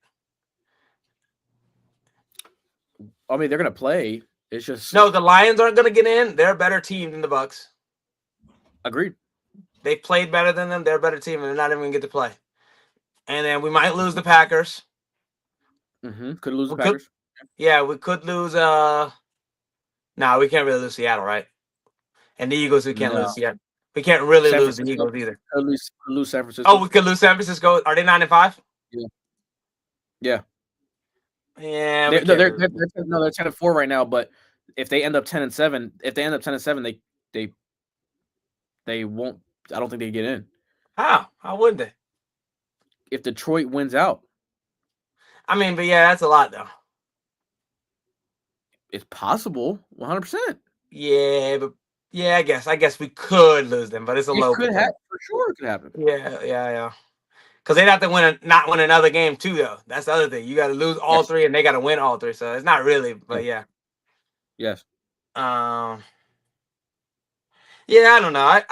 I mean, they're gonna play. It's just no, the Lions aren't gonna get in. They're a better team than the Bucks. Agreed. They played better than them. They're a better team, and they're not even gonna get to play. And then we might lose the Packers. Could lose the Packers. Yeah, we could lose. No, we can't really lose Seattle, right? And the Eagles, we can't lose yet. We can't really lose the Eagles either. Could lose San Francisco. Oh, we could lose San Francisco. Are they 9-5? Yeah. Yeah. They're 10-4 right now. But if they end up 10-7, they won't. I don't think they get in. How would they? If Detroit wins out. I mean, but yeah, that's a lot though. It's possible, 100%. Yeah, but yeah, I guess we could lose them, but it's a low. Could happen for sure. It could happen. Yeah. Because they'd have to not win another game too, though. That's the other thing. You got to lose all three, and they got to win all three. So it's not really, but yeah. Yes. Yeah, I don't know.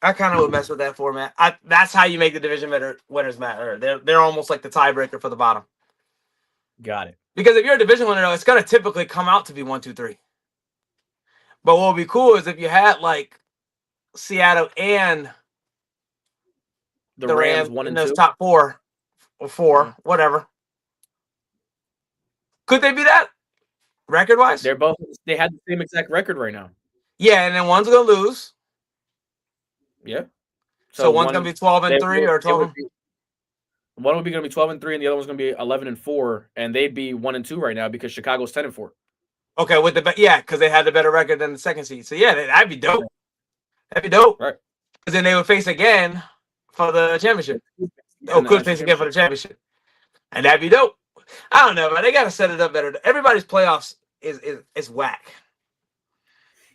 I kind of would mess with that format. That's how you make the division winners matter. They're almost like the tiebreaker for the bottom. Got it. Because if you're a division winner, it's going to typically come out to be 1, 2, 3. But what would be cool is if you had like Seattle and the Rams 1 and 2 in those top 4 or 4, whatever. Could they be that record wise? They had the same exact record right now. Yeah, and then one's going to lose. Yeah. So one's going to be 12-3 or 12. One would be going to be 12-3, and the other one's going to be 11-4, and they'd be 1 and 2 right now because Chicago's 10-4. Okay, because they had the better record than the second seed. So yeah, that'd be dope. That'd be dope. Right. Because then they would face again for the championship. Could face again for the championship, and that'd be dope. I don't know, but they got to set it up better. Everybody's playoffs is whack.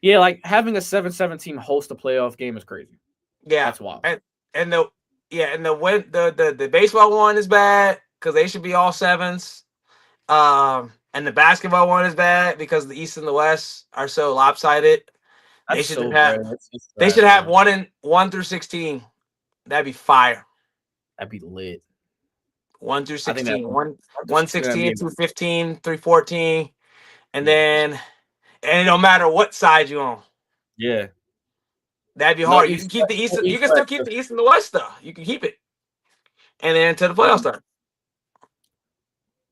Yeah, like having a 7-7 team host a playoff game is crazy. Yeah, that's wild. And the baseball one is bad because they should be all 7s. And the basketball one is bad because the East and the West are so lopsided. They should have 1 through 16. That'd be fire. That'd be lit. 1 through 16. 1-16 through 15 through 14. And then it don't matter what side you're on. Yeah. That'd be hard. You can keep the East. You can still keep the East and the West though. You can keep it. And then until the playoffs start.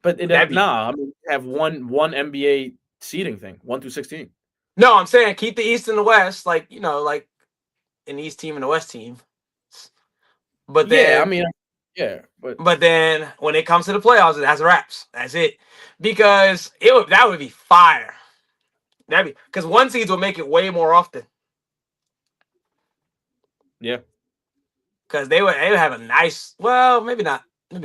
But have one NBA seeding thing, 1 through 16. No, I'm saying keep the East and the West, like like an East team and a West team. But then, but then when it comes to the playoffs, that's wraps. That's it, because that would be fire. Because 1 seeds will make it way more often. Yeah, because they would have a nice. Well, maybe not. And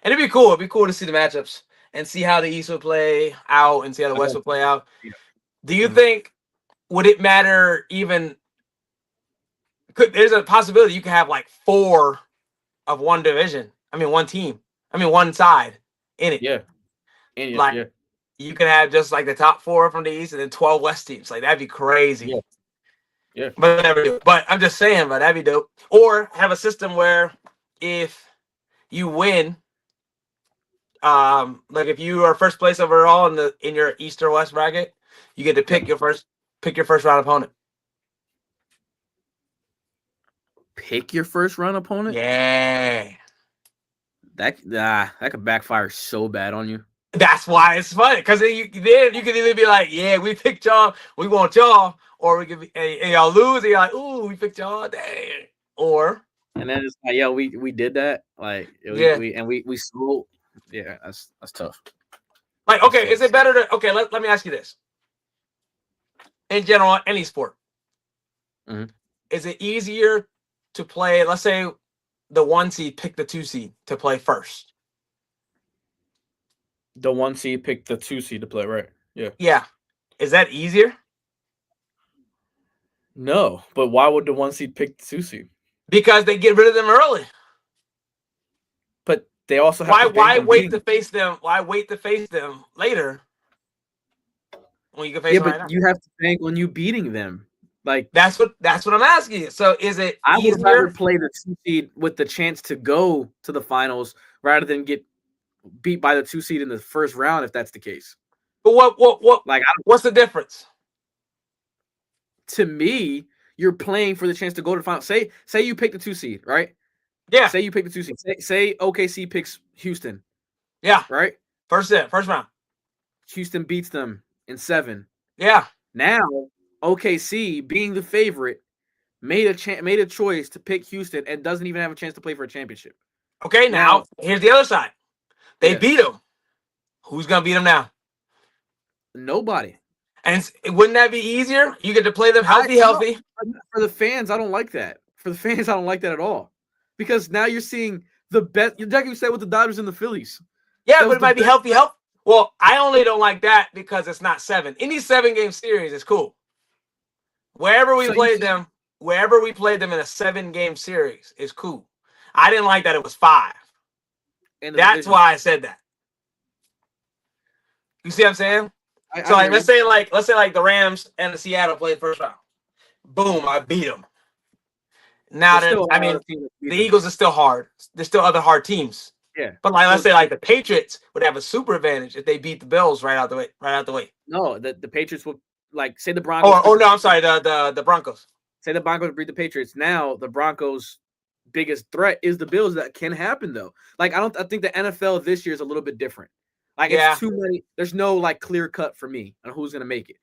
it'd be cool. It'd be cool to see the matchups and see how the East would play out and see how the West would play out. Yeah. Do you think, would it matter even? There's a possibility you could have like 4 of one division. I mean, one team. I mean, one side in it. Yeah. You could have just like the top 4 from the East and then 12 West teams. Like, that'd be crazy. Yeah. But never do. But I'm just saying, but that'd be dope. Or have a system where if you win, like if you are first place overall in your East or West bracket, you get to pick your first round opponent. Pick your first round opponent? Yeah. That could backfire so bad on you. That's why it's funny, because then you can either be like, yeah, we picked y'all, we want y'all, or we could be, and y'all lose, and you're like, ooh, we picked y'all, dang. Or and then it's like, yeah, we did that, like, we sold. Yeah, that's tough. Like, okay, is it better to? Okay, let me ask you this. In general, any sport, is it easier to play? Let's say the 1 seed pick the 2 seed to play first. The 1 seed picked the 2 seed to play, right? Yeah. Yeah. Is that easier? No, but why would the 1 seed pick the 2 seed? Because they get rid of them early. But they also have to why wait to face them? Why wait to face them later when you can face them right now? You have to bank on you beating them. Like that's what I'm asking you. So is it I easier? would rather play the 2 seed with the chance to go to the finals rather than get beat by the 2 seed in the first round if that's the case. But what like what's the difference? To me, you're playing for the chance to go to the final. Say you pick the 2 seed, right? Yeah. Say you pick the 2 seed. Say OKC picks Houston. Yeah. Right? First round. Houston beats them in 7. Yeah. Now, OKC, being the favorite, made a choice to pick Houston and doesn't even have a chance to play for a championship. Okay, now here's the other side. They beat them. Who's gonna beat them now? Nobody. And wouldn't that be easier? You get to play them healthy. For the fans, I don't like that. For the fans, I don't like that at all. Because now you're seeing the best. Like you said with the Dodgers and the Phillies. Yeah, but it might be healthy. Well, I only don't like that because it's not 7. Any 7-game series is cool. Wherever we played them in a 7-game series is cool. I didn't like that it was 5. That's why I said that. You see what I'm saying? So let's say the Rams and the Seattle played first round. Boom, I beat them. Now the Eagles are still hard. There's still other hard teams. Yeah. But let's say the Patriots would have a super advantage if they beat the Bills right out the way. No, the Patriots would say the Broncos. Oh no, I'm sorry, the Broncos. Say the Broncos beat the Patriots. Now the Broncos' biggest threat is the Bills. That can happen though. I think the NFL this year is a little bit different. It's too many. There's no clear cut for me on who's gonna make it.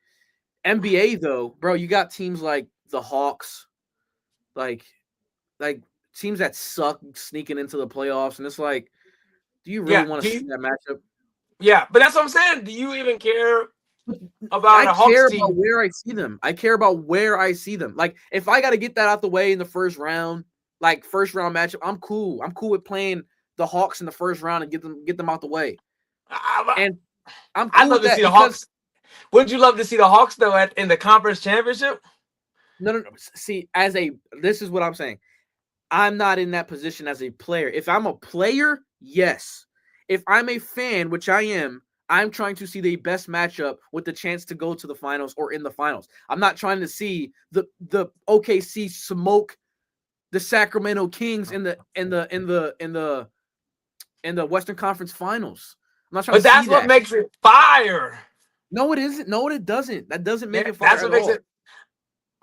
NBA though, bro, you got teams like the Hawks, like teams that suck sneaking into the playoffs, and it's do you really want to see that matchup? Yeah, but that's what I'm saying. Do you even care about a Hawks team? I care about where I see them. I care about where I see them. If I got to get that out the way in the first round, first round matchup, I'm cool. I'm cool with playing the Hawks in the first round and get them out the way. And I'm cool I'd love to see the Hawks. Wouldn't you love to see the Hawks though in the conference championship? No. See, this is what I'm saying. I'm not in that position as a player. If I'm a player, yes. If I'm a fan, which I am, I'm trying to see the best matchup with the chance to go to the finals or in the finals. I'm not trying to see the OKC smoke the Sacramento Kings in the Western Conference Finals. I'm not trying to see that. But that's what makes it fire. No, it isn't. No, it doesn't. That doesn't make it fire. That's what makes it.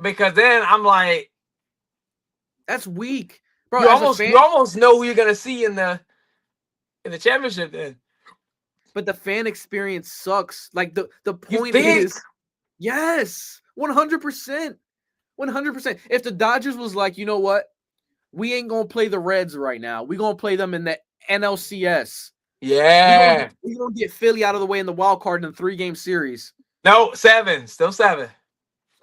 Because then I'm like, that's weak, bro. You almost know who you're gonna see in the championship then. But the fan experience sucks. The point is, yes, 100%, 100%. If the Dodgers was you know what, we ain't gonna play the Reds right now. We gonna play them in the NLCS. Yeah, we gonna get Philly out of the way in the wild card in the 3-game series. No, 7, still 7.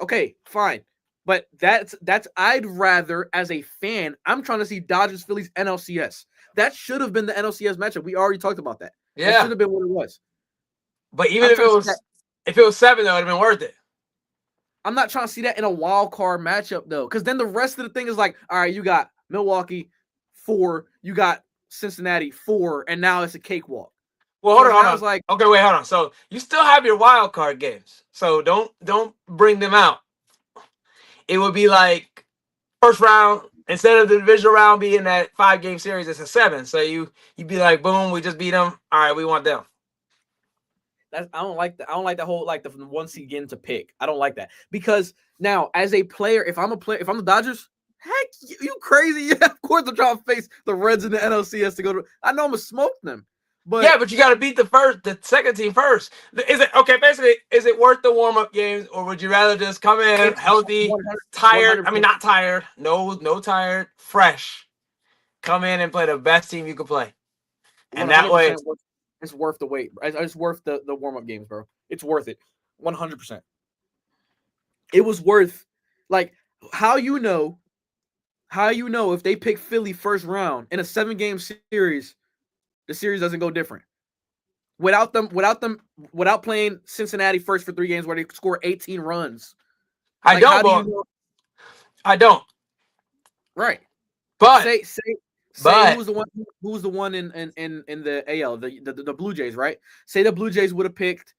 Okay, fine. But that's I'd rather, as a fan, I'm trying to see Dodgers Phillies NLCS. That should have been the NLCS matchup. We already talked about that. Yeah, that should have been what it was. But even if it was 7, though, it would have been worth it. I'm not trying to see that in a wild card matchup though, because then the rest of the thing is all right, you got Milwaukee 4, you got Cincinnati 4, and now it's a cakewalk. Well, hold on. Okay, wait, hold on. So you still have your wild card games. So don't bring them out. It would be first round, instead of the divisional round being that 5-game series, it's a 7. So you'd be boom, we just beat them. All right, we want them. I don't like that. I don't like the whole the 1 seed getting to pick. I don't like that because now as a player, if I'm the Dodgers, heck, you crazy? Yeah, of course I'm trying to face the Reds in the NLCS to go to. I know I'm gonna smoke them. But yeah, but you got to beat the second team first. Is it okay? Basically, is it worth the warm-up games, or would you rather just come in healthy, tired? 100%. I mean, not tired. No tired. Fresh. Come in and play the best team you can play, and that way, it's worth the wait. It's worth the warm-up games, bro. It's worth it, 100%. It was worth how you know if they pick Philly first round in a 7-game series. The series doesn't go different. without playing Cincinnati first for 3 games where they score 18 runs. I don't. Right. But say who's the one in the AL, the Blue Jays, right? Say the Blue Jays would have picked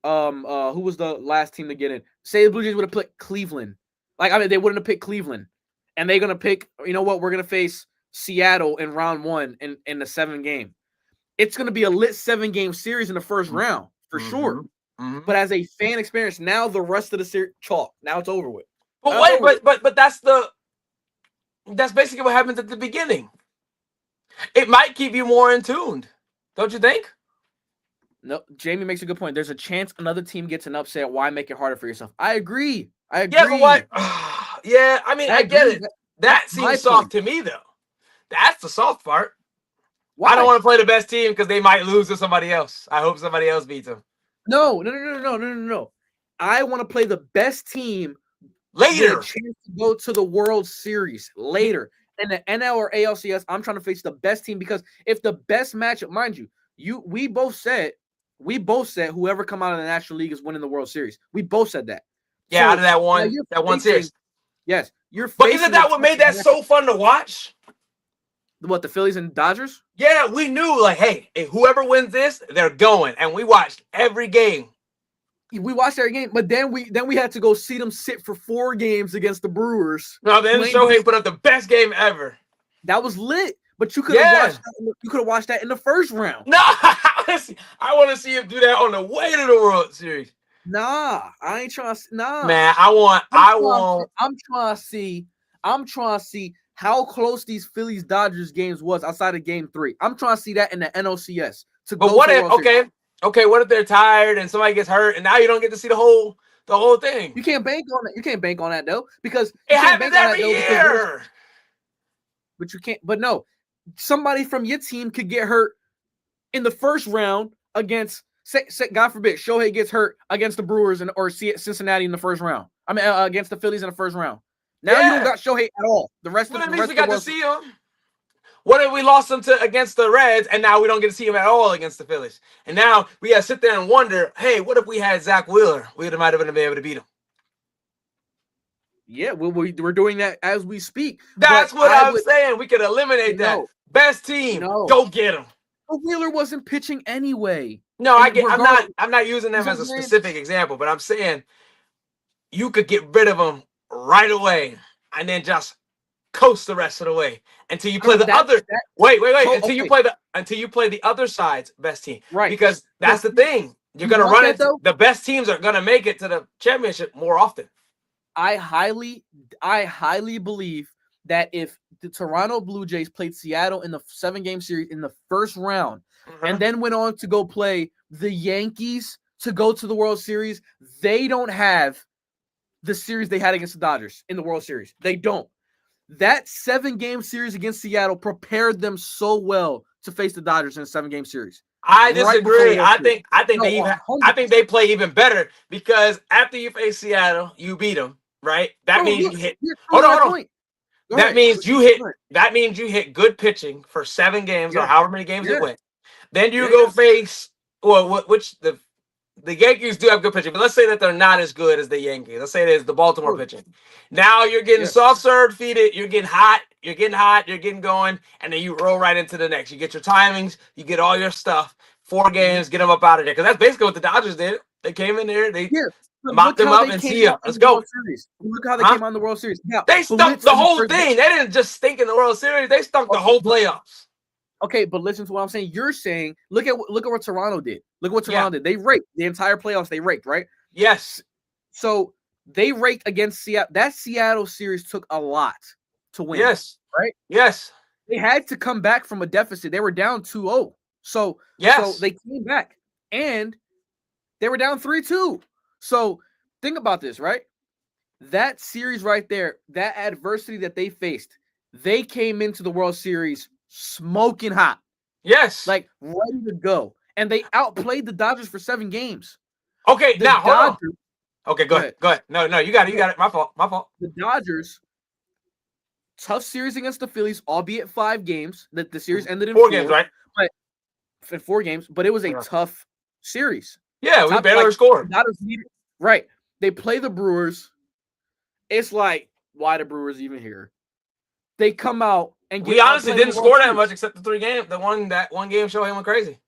who was the last team to get in? Say the Blue Jays would have picked Cleveland. Like, I mean, they wouldn't have picked Cleveland. And they're gonna pick, you know what, we're gonna face Seattle in round 1 in the 7 game. It's gonna be a lit 7-game series in the first round, for sure. Mm-hmm. But as a fan experience, now the rest of the series chalk. Now it's over with. But that's basically what happens at the beginning. It might keep you more in tuned, don't you think? No, Jamie makes a good point. There's a chance another team gets an upset. Why make it harder for yourself? I agree. Yeah, but what? Yeah, I mean, I get it. That seems soft to me, though. That's the soft part. Why? I don't want to play the best team because they might lose to somebody else. I hope somebody else beats them. No. I want to play the best team later. With a chance to go to the World Series later. In the NL or ALCS, I'm trying to face the best team because if the best matchup, mind you, we both said whoever come out of the National League is winning the World Series. We both said that. Yeah, out of that one series. Yes, you're. But isn't that what made that so fun to watch? What, the Phillies and Dodgers? Yeah, we knew, like, hey, if whoever wins this, they're going, and we watched every game. We watched every game, but then we had to go see them sit for 4 games against the Brewers. No, then Shohei put up the best game ever. That was lit, but you could have watched that in the first round. No, I want to see him do that on the way to the World Series. Nah, I ain't trying to. Nah, man, I'm trying to see how close these Phillies Dodgers games was outside of Game 3. I'm trying to see that in the NLCS. But what if what if they're tired and somebody gets hurt and now you don't get to see the whole thing? You can't bank on that. You can't bank on that though because it happens every year. But you can't. But no, somebody from your team could get hurt in the first round against. God forbid, Shohei gets hurt against the Brewers or Cincinnati in the first round. I mean, against the Phillies in the first round. Now you don't got Shohei at all. The rest of the we got to see him. What if we lost him against the Reds and now we don't get to see him at all against the Phillies? And now we got to sit there and wonder, hey, what if we had Zach Wheeler? We might have been able to beat him. Yeah, we're doing that as we speak. That's what I'm saying. We could eliminate that. Best team, go get him. But Wheeler wasn't pitching anyway. No, I'm not using them as a specific example, but I'm saying you could get rid of them right away and then just coast the rest of the way until you play until you play the other side's best team. Right. Because that's the thing. You're gonna run it. The best teams are gonna make it to the championship more often. I highly believe that if the Toronto Blue Jays played Seattle in the 7-game series in the first round and then went on to go play the Yankees to go to the World Series, they don't have the series they had against the Dodgers in the World Series. They don't. That 7-game series against Seattle prepared them so well to face the Dodgers in a 7-game series. I disagree. I think they play even better because after you face Seattle, you beat them, right? That means you hit. Hold on. That means you hit good pitching for 7 games or however many games it went. Then you go face the Yankees do have good pitching, but let's say that they're not as good as the Yankees. Let's say there's the Baltimore pitching. Now you're getting soft serve, feed it. You're getting hot. You're getting going, and then you roll right into the next. You get your timings. You get all your stuff. 4 games, get them up out of there. Because that's basically what the Dodgers did. They came in there. They mopped them up and see ya. Let's go. Look how they came on the World Series. Now, they stunk the whole thing. They didn't just stink in the World Series. They stunk the whole playoffs. Okay, but listen to what I'm saying. You're saying, look at what Toronto did. Look at what Toronto did. They raked the entire playoffs. They raked, right? Yes. So they raked against Seattle. That Seattle series took a lot to win. Yes. Right? Yes. They had to come back from a deficit. They were down 2-0. So they came back. And they were down 3-2. So think about this, right? That series right there, that adversity that they faced, they came into the World Series smoking hot. Yes. Like ready to go. And they outplayed the Dodgers for 7 games. Okay, now hold on. Okay, go ahead. Go ahead. No, you got it. My fault. The Dodgers, tough series against the Phillies, albeit 5 games. The series ended in 4 games, right? But in 4 games, but it was a tough series. Yeah, we barely scored. Right. They play the Brewers. It's like, why the Brewers even here? They come out and we honestly didn't score that much except the 3 games. That one game show him went crazy.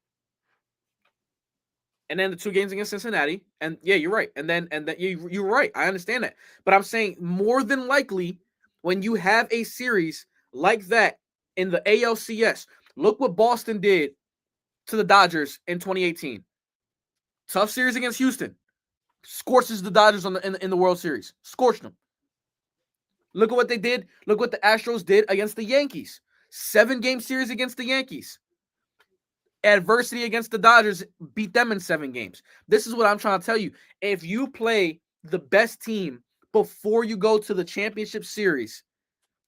And then the 2 games against Cincinnati. And yeah, you're right. And then you're right. I understand that. But I'm saying more than likely, when you have a series like that in the ALCS, look what Boston did to the Dodgers in 2018. Tough series against Houston. Scorches the Dodgers in the World Series. Scorched them. Look at what they did. Look what the Astros did against the Yankees. 7-game series against the Yankees. Adversity against the Dodgers, beat them in 7 games. This is what I'm trying to tell you. If you play the best team before you go to the championship series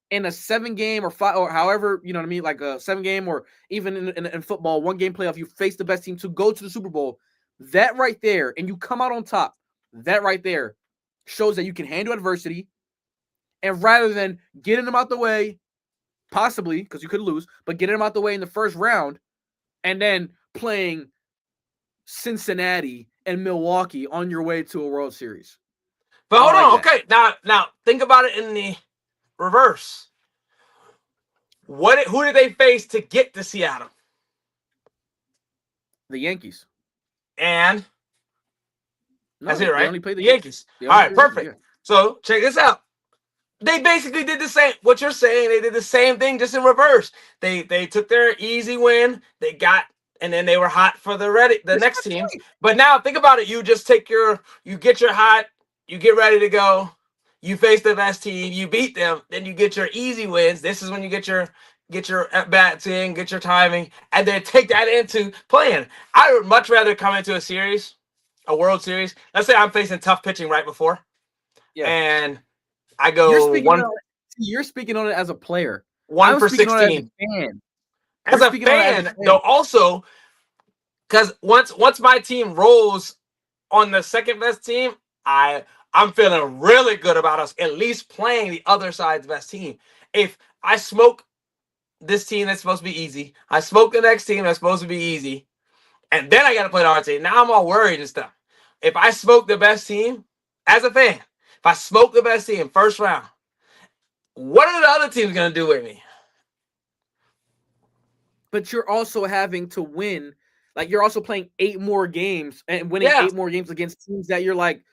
in a 7-game or 5 or however, you know what I mean, like a 7-game or even in football, 1-game playoff, you face the best team to go to the Super Bowl. That right there, and you come out on top, that right there shows that you can handle adversity. And rather than getting them out the way, possibly, because you could lose, but getting them out the way in the first round, and then playing Cincinnati and Milwaukee on your way to a World Series. But hold on, okay. Now think about it in the reverse. Who did they face to get to Seattle? The Yankees. And that's it, right? They only played the Yankees. All right, perfect. Yeah. So check this out. They basically did the same. What you're saying, they did the same thing, just in reverse. They took their easy win. And then they were hot for the next team. But now think about it. You just get your hot, you get ready to go. You face the best team, you beat them, then you get your easy wins. This is when you get your at bats in, get your timing, and then take that into playing. I would much rather come into a World Series. Let's say I'm facing tough pitching right before, and I go You're speaking on it as a player. 1 for 16. As a fan, though, also, because once my team rolls on the second best team, I'm feeling really good about us at least playing the other side's best team. If I smoke this team that's supposed to be easy, I smoke the next team that's supposed to be easy, and then I got to play the hard team. Now I'm all worried and stuff. If I smoke the best team, as a fan, if I smoke the best team first round, what are the other teams going to do with me? But you're also having to win. Like, you're also playing 8 more games and winning 8 more games against teams that you're like,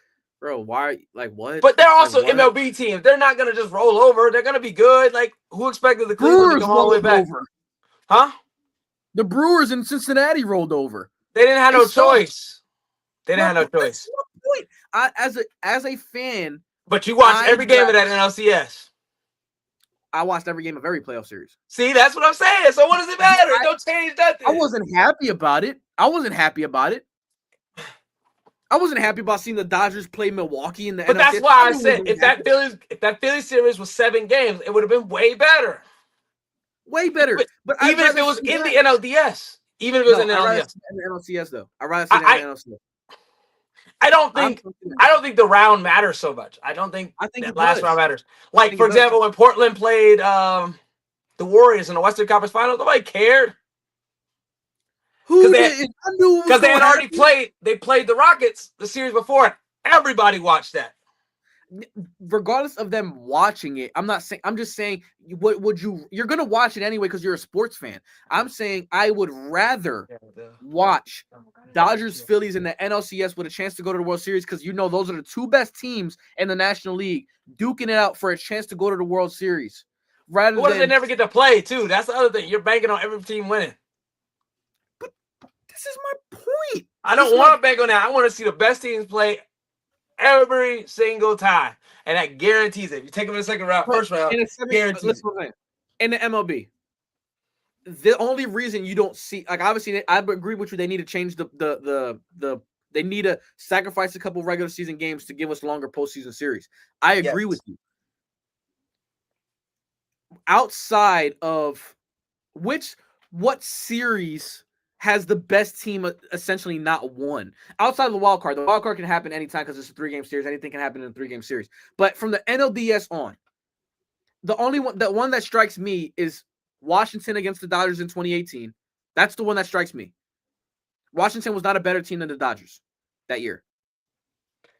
bro, why? Like, what? But they're also MLB teams. They're not going to just roll over. They're going to be good. Like, who expected the Cleveland to come all the way back? Over. Huh? The Brewers in Cincinnati rolled over. They didn't have no choice. They didn't have no choice. Point. As a fan. But you watched every game of that NLCS. I watched every game of every playoff series. See, that's what I'm saying. So what does it matter? It don't change nothing. I wasn't happy about it. I wasn't happy about seeing the Dodgers play Milwaukee in the NLCS. But that's why I said if that Phillies series was 7 games, it would have been way better. Way better. But even if it was in the NLDS. Even if it was in the NLDS. In the NLCS, though. I'd rather see that in the NLCS. I don't think the round matters so much. I think that last round matters. Like, for example, when Portland played the Warriors in the Western Conference Finals, nobody cared. Because they had already played. They played the Rockets the series before. Everybody watched that. Regardless of them watching it, I'm not saying. I'm just saying, you're gonna watch it anyway because you're a sports fan. I'm saying I would rather watch Dodgers Phillies in the NLCS with a chance to go to the World Series, because those are the 2 best teams in the National League duking it out for a chance to go to the World Series. What if they never get to play too? That's the other thing. You're banking on every team winning. But this is my point. I don't want to bank on that. I want to see the best teams play every single time, and that guarantees it. If you take them in the second round, first round, guarantees it. In the MLB, the only reason you don't see, like, obviously, I agree with you. They need to change they need to sacrifice a couple regular season games to give us longer postseason series. I agree with you. Outside of what series has the best team essentially not won? Outside of the wild card can happen anytime because it's a 3-game series. Anything can happen in a 3-game series. But from the NLDS on, the one that strikes me is Washington against the Dodgers in 2018. That's the one that strikes me. Washington was not a better team than the Dodgers that year.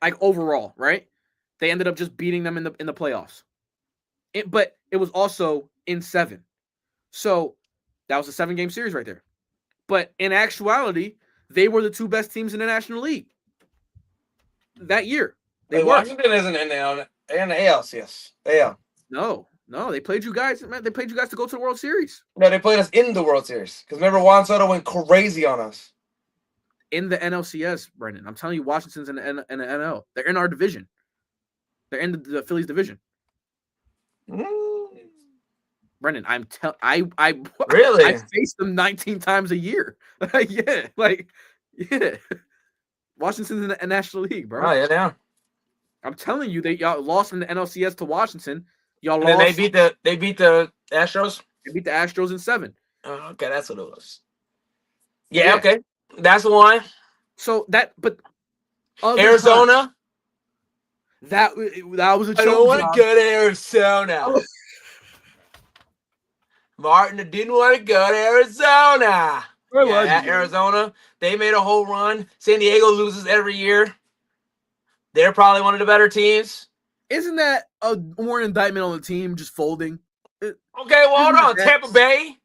Like overall, right? They ended up just beating them in the playoffs. But it was also in 7. So that was a 7-game series right there. But in actuality, they were the 2 best teams in the National League that year. Washington isn't in the ALCS. AL. No, they played you guys. Man, they played you guys to go to the World Series. No, they played us in the World Series. Because remember, Juan Soto went crazy on us. In the NLCS, Brendan. I'm telling you, Washington's in the NL. They're in our division. They're in the Phillies division. Brendan, I really I face them 19 times a year. Yeah. Washington's in the National League, bro. Oh, yeah. I'm telling you, y'all lost in the NLCS to Washington. Y'all lost. And they beat the Astros. They beat the Astros in 7. Oh, okay, that's what it was. Yeah, okay, that's one. So but Arizona. That was a choke. I don't want to go to Arizona. Martin didn't want to go to Arizona. Arizona. They made a whole run. San Diego loses every year. They're probably one of the better teams. Isn't that a more indictment on the team just folding? Okay, well, hold on. Tampa Bay.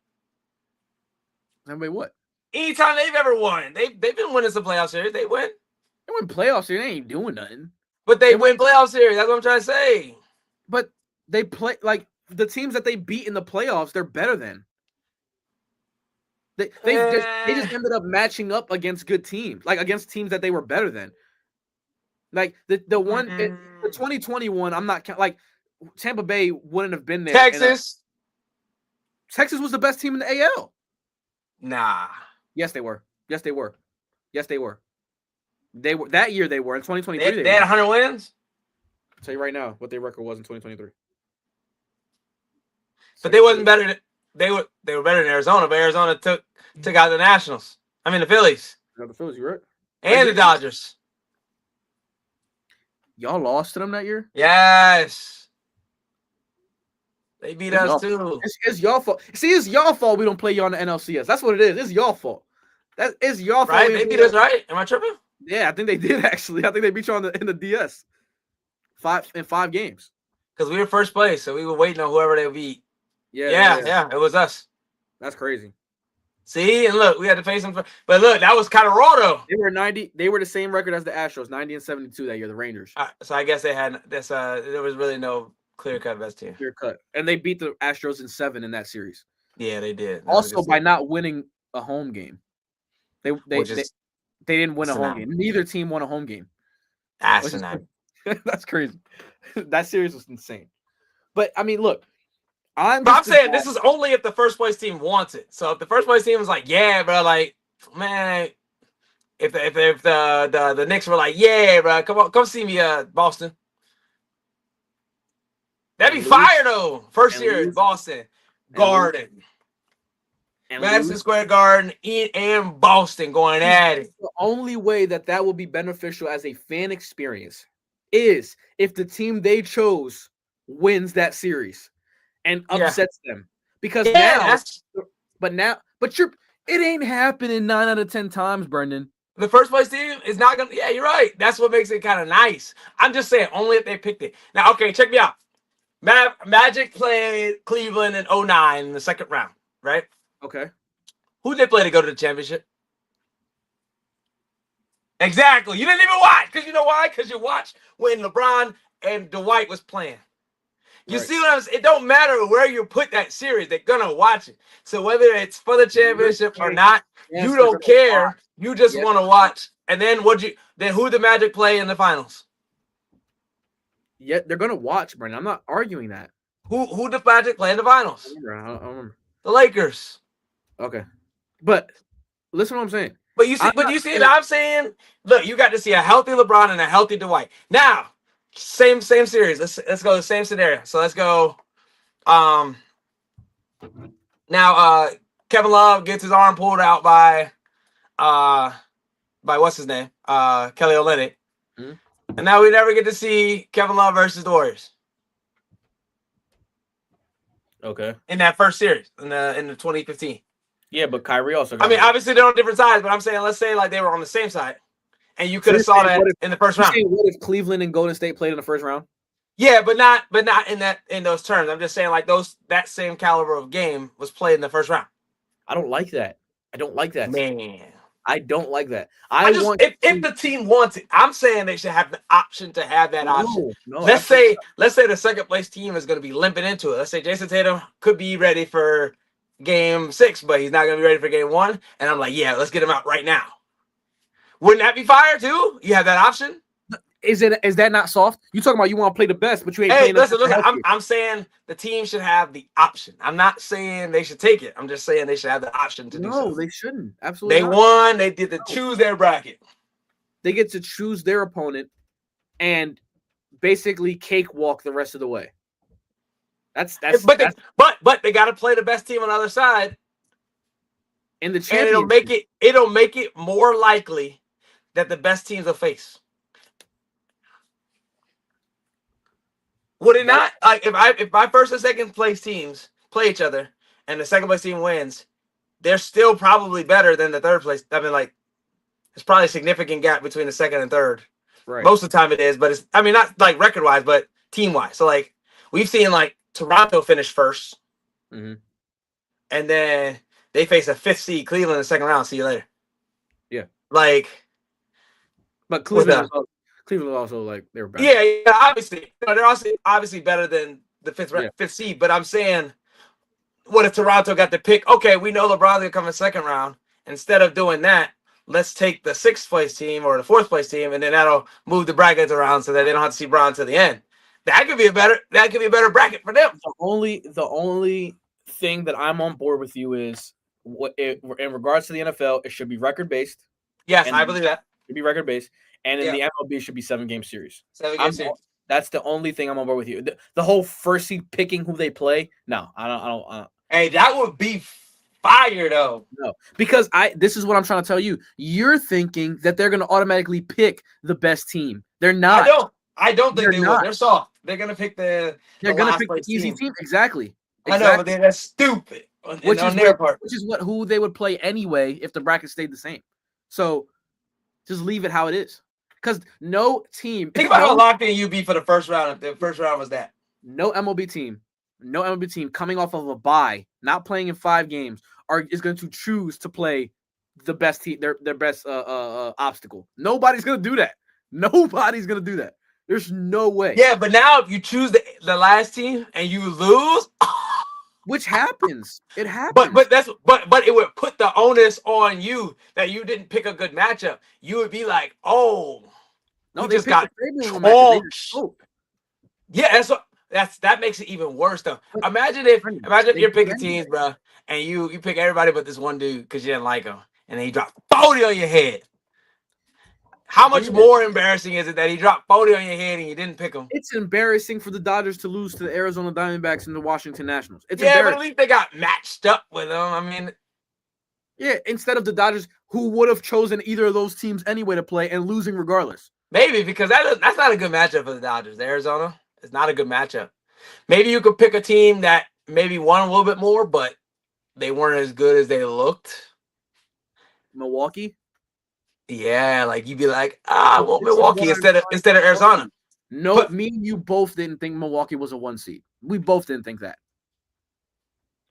Tampa Bay what? Anytime they've ever won, they've been winning some playoff series. They win. They win playoff series. They ain't doing nothing. But they win playoff series. That's what I'm trying to say. But they play like the teams that they beat in the playoffs. They're better than. They just ended up matching up against good teams, like against teams that they were better than. Like the 2021, I'm not like Tampa Bay wouldn't have been there. Texas was the best team in the AL. Nah. Yes, they were. Yes, they were. They were that year. They were in 2023. They had 100 wins. I'll tell you right now what their record was in 2023. But they wasn't better. They were better than Arizona, but Arizona took out the Nationals. I mean the Phillies. The Phillies, you're right. And the Dodgers. Y'all lost to them that year? Yes. They beat us too. It's y'all fault. See, it's y'all fault we don't play y'all in the NLCS. That's what it is. It's y'all fault. It's y'all fault. Right? They beat us, right? Am I tripping? Yeah, I think they did actually. I think they beat you in the DS. 5 games. Because we were first place, so we were waiting on whoever they beat. Yeah, it was us. That's crazy. See, and look, we had to face them. But look, that was kind of raw though. They were 90. They were the same record as the Astros, 90-72 that year. The Rangers. So I guess they had this. There was really no clear-cut best team. Clear-cut, and they beat the Astros in 7 in that series. Yeah, they did. Also, by not winning a home game, they didn't win a home game. Neither team won a home game. That's crazy. That series was insane. But I mean, look. I'm saying this is only if the first place team wants it. So if the first place team was like, yeah, bro, like, man, if the Knicks were like, yeah, bro, come see me, Boston. That'd be fire though. First year in Boston, Garden, Madison Square Garden, and Boston going at it. The only way that will be beneficial as a fan experience is if the team they chose wins that series. And upsets them because it ain't happening 9 out of 10 times, Brendan. The first place team is not gonna. Yeah, you're right. That's what makes it kind of nice. I'm just saying, only if they picked it. Now, okay, check me out. Magic played Cleveland in 2009 in the second round, right? Okay. Who did they play to go to the championship? Exactly. You didn't even watch because you know why? Because you watched when LeBron and Dwight was playing. You see what I'm saying? It don't matter where you put that series, they're gonna watch it. So whether it's for the championship or not, you don't care. You just want to watch. And then who the Magic play in the finals? Yeah, they're gonna watch, Brendan. I'm not arguing that. Who the Magic play in the finals? I don't remember. The Lakers. Okay. But listen to what I'm saying. But you see what I'm saying? Look, you got to see a healthy LeBron and a healthy Dwight. Now, same series. Let's go the same scenario. So let's go. Now Kevin Love gets his arm pulled out by what's his name? Kelly Olynyk. Mm-hmm. And now we never get to see Kevin Love versus the Warriors. Okay. In that first series in the 2015. Yeah, but Kyrie also. I mean, obviously they're on different sides, but I'm saying, let's say like they were on the same side, and you could have saw that in the first round. What if Cleveland and Golden State played in the first round? Yeah, but not in those terms. I'm just saying like that same caliber of game was played in the first round. I don't like that. I don't like that. Man. I don't like that. If the team wants it, I'm saying they should have the option to have that option. No, let's say the second place team is going to be limping into it. Let's say Jason Tatum could be ready for game 6, but he's not going to be ready for game 1. And I'm like, yeah, let's get him out right now. Wouldn't that be fire too? You have that option. Is that not soft? You talking about you want to play the best, but you ain't playing. Listen, I'm saying the team should have the option. I'm not saying they should take it. I'm just saying they should have the option to do so. No, they shouldn't. Absolutely. They won. They did to choose their bracket. They get to choose their opponent and basically cakewalk the rest of the way. But they got to play the best team on the other side. In the championship. And it'll make it more likely that the best teams will face. Would it not? Like if my first and second place teams play each other and the second place team wins, they're still probably better than the third place. I mean, like, there's probably a significant gap between the second and third. Right. Most of the time it is, but not like record wise, but team wise. So like we've seen like Toronto finish first, and then they face a 5th seed Cleveland in the second round. See you later. Yeah. Like, but Cleveland also like they were better. Yeah, obviously. They're also obviously better than the 5th seed. But I'm saying, what if Toronto got the pick? Okay, we know LeBron's gonna come in the second round. Instead of doing that, let's take the 6th place team or the 4th place team, and then that'll move the brackets around so that they don't have to see Bron to the end. That could be a better bracket for them. The only thing that I'm on board with you is in regards to the NFL, it should be record based. Yes, I believe that. It should be record based. And in the MLB, it should be 7-game series. 7-game series. That's the only thing I'm on board with you. The whole first seed picking who they play. No, I don't. Hey, that would be fire, though. No, because this is what I'm trying to tell you. You're thinking that they're going to automatically pick the best team. They're not. I don't think they will. They're soft. They're going to pick the easy team. Exactly. I know, but that's stupid. Which is who they would play anyway if the bracket stayed the same. So just leave it how it is. Because no team. Think about how locked in you'd be for the first round if the first round was that. No MLB team coming off of a bye, not playing in 5 games, is going to choose to play the best team, their best obstacle. Nobody's going to do that. Nobody's going to do that. There's no way. Yeah, but now if you choose the last team and you lose, which happens, it happens. But it would put the onus on you that you didn't pick a good matchup. You would be like, oh, no, you they just got matchup. Yeah, that makes it even worse though. Imagine if you're picking teams, bro, and you pick everybody but this one dude because you didn't like him, and then he dropped 40 on your head. How much more embarrassing is it that he dropped 40 on your head and you didn't pick him? It's embarrassing for the Dodgers to lose to the Arizona Diamondbacks and the Washington Nationals. But at least they got matched up with them. I mean, instead of the Dodgers, who would have chosen either of those teams anyway to play and losing regardless. Maybe because that's not a good matchup for the Dodgers. Arizona is not a good matchup. Maybe you could pick a team that maybe won a little bit more, but they weren't as good as they looked. Milwaukee. Yeah, like you'd be like, I want Milwaukee instead of Arizona. No, me and you both didn't think Milwaukee was a 1 seed. We both didn't think that.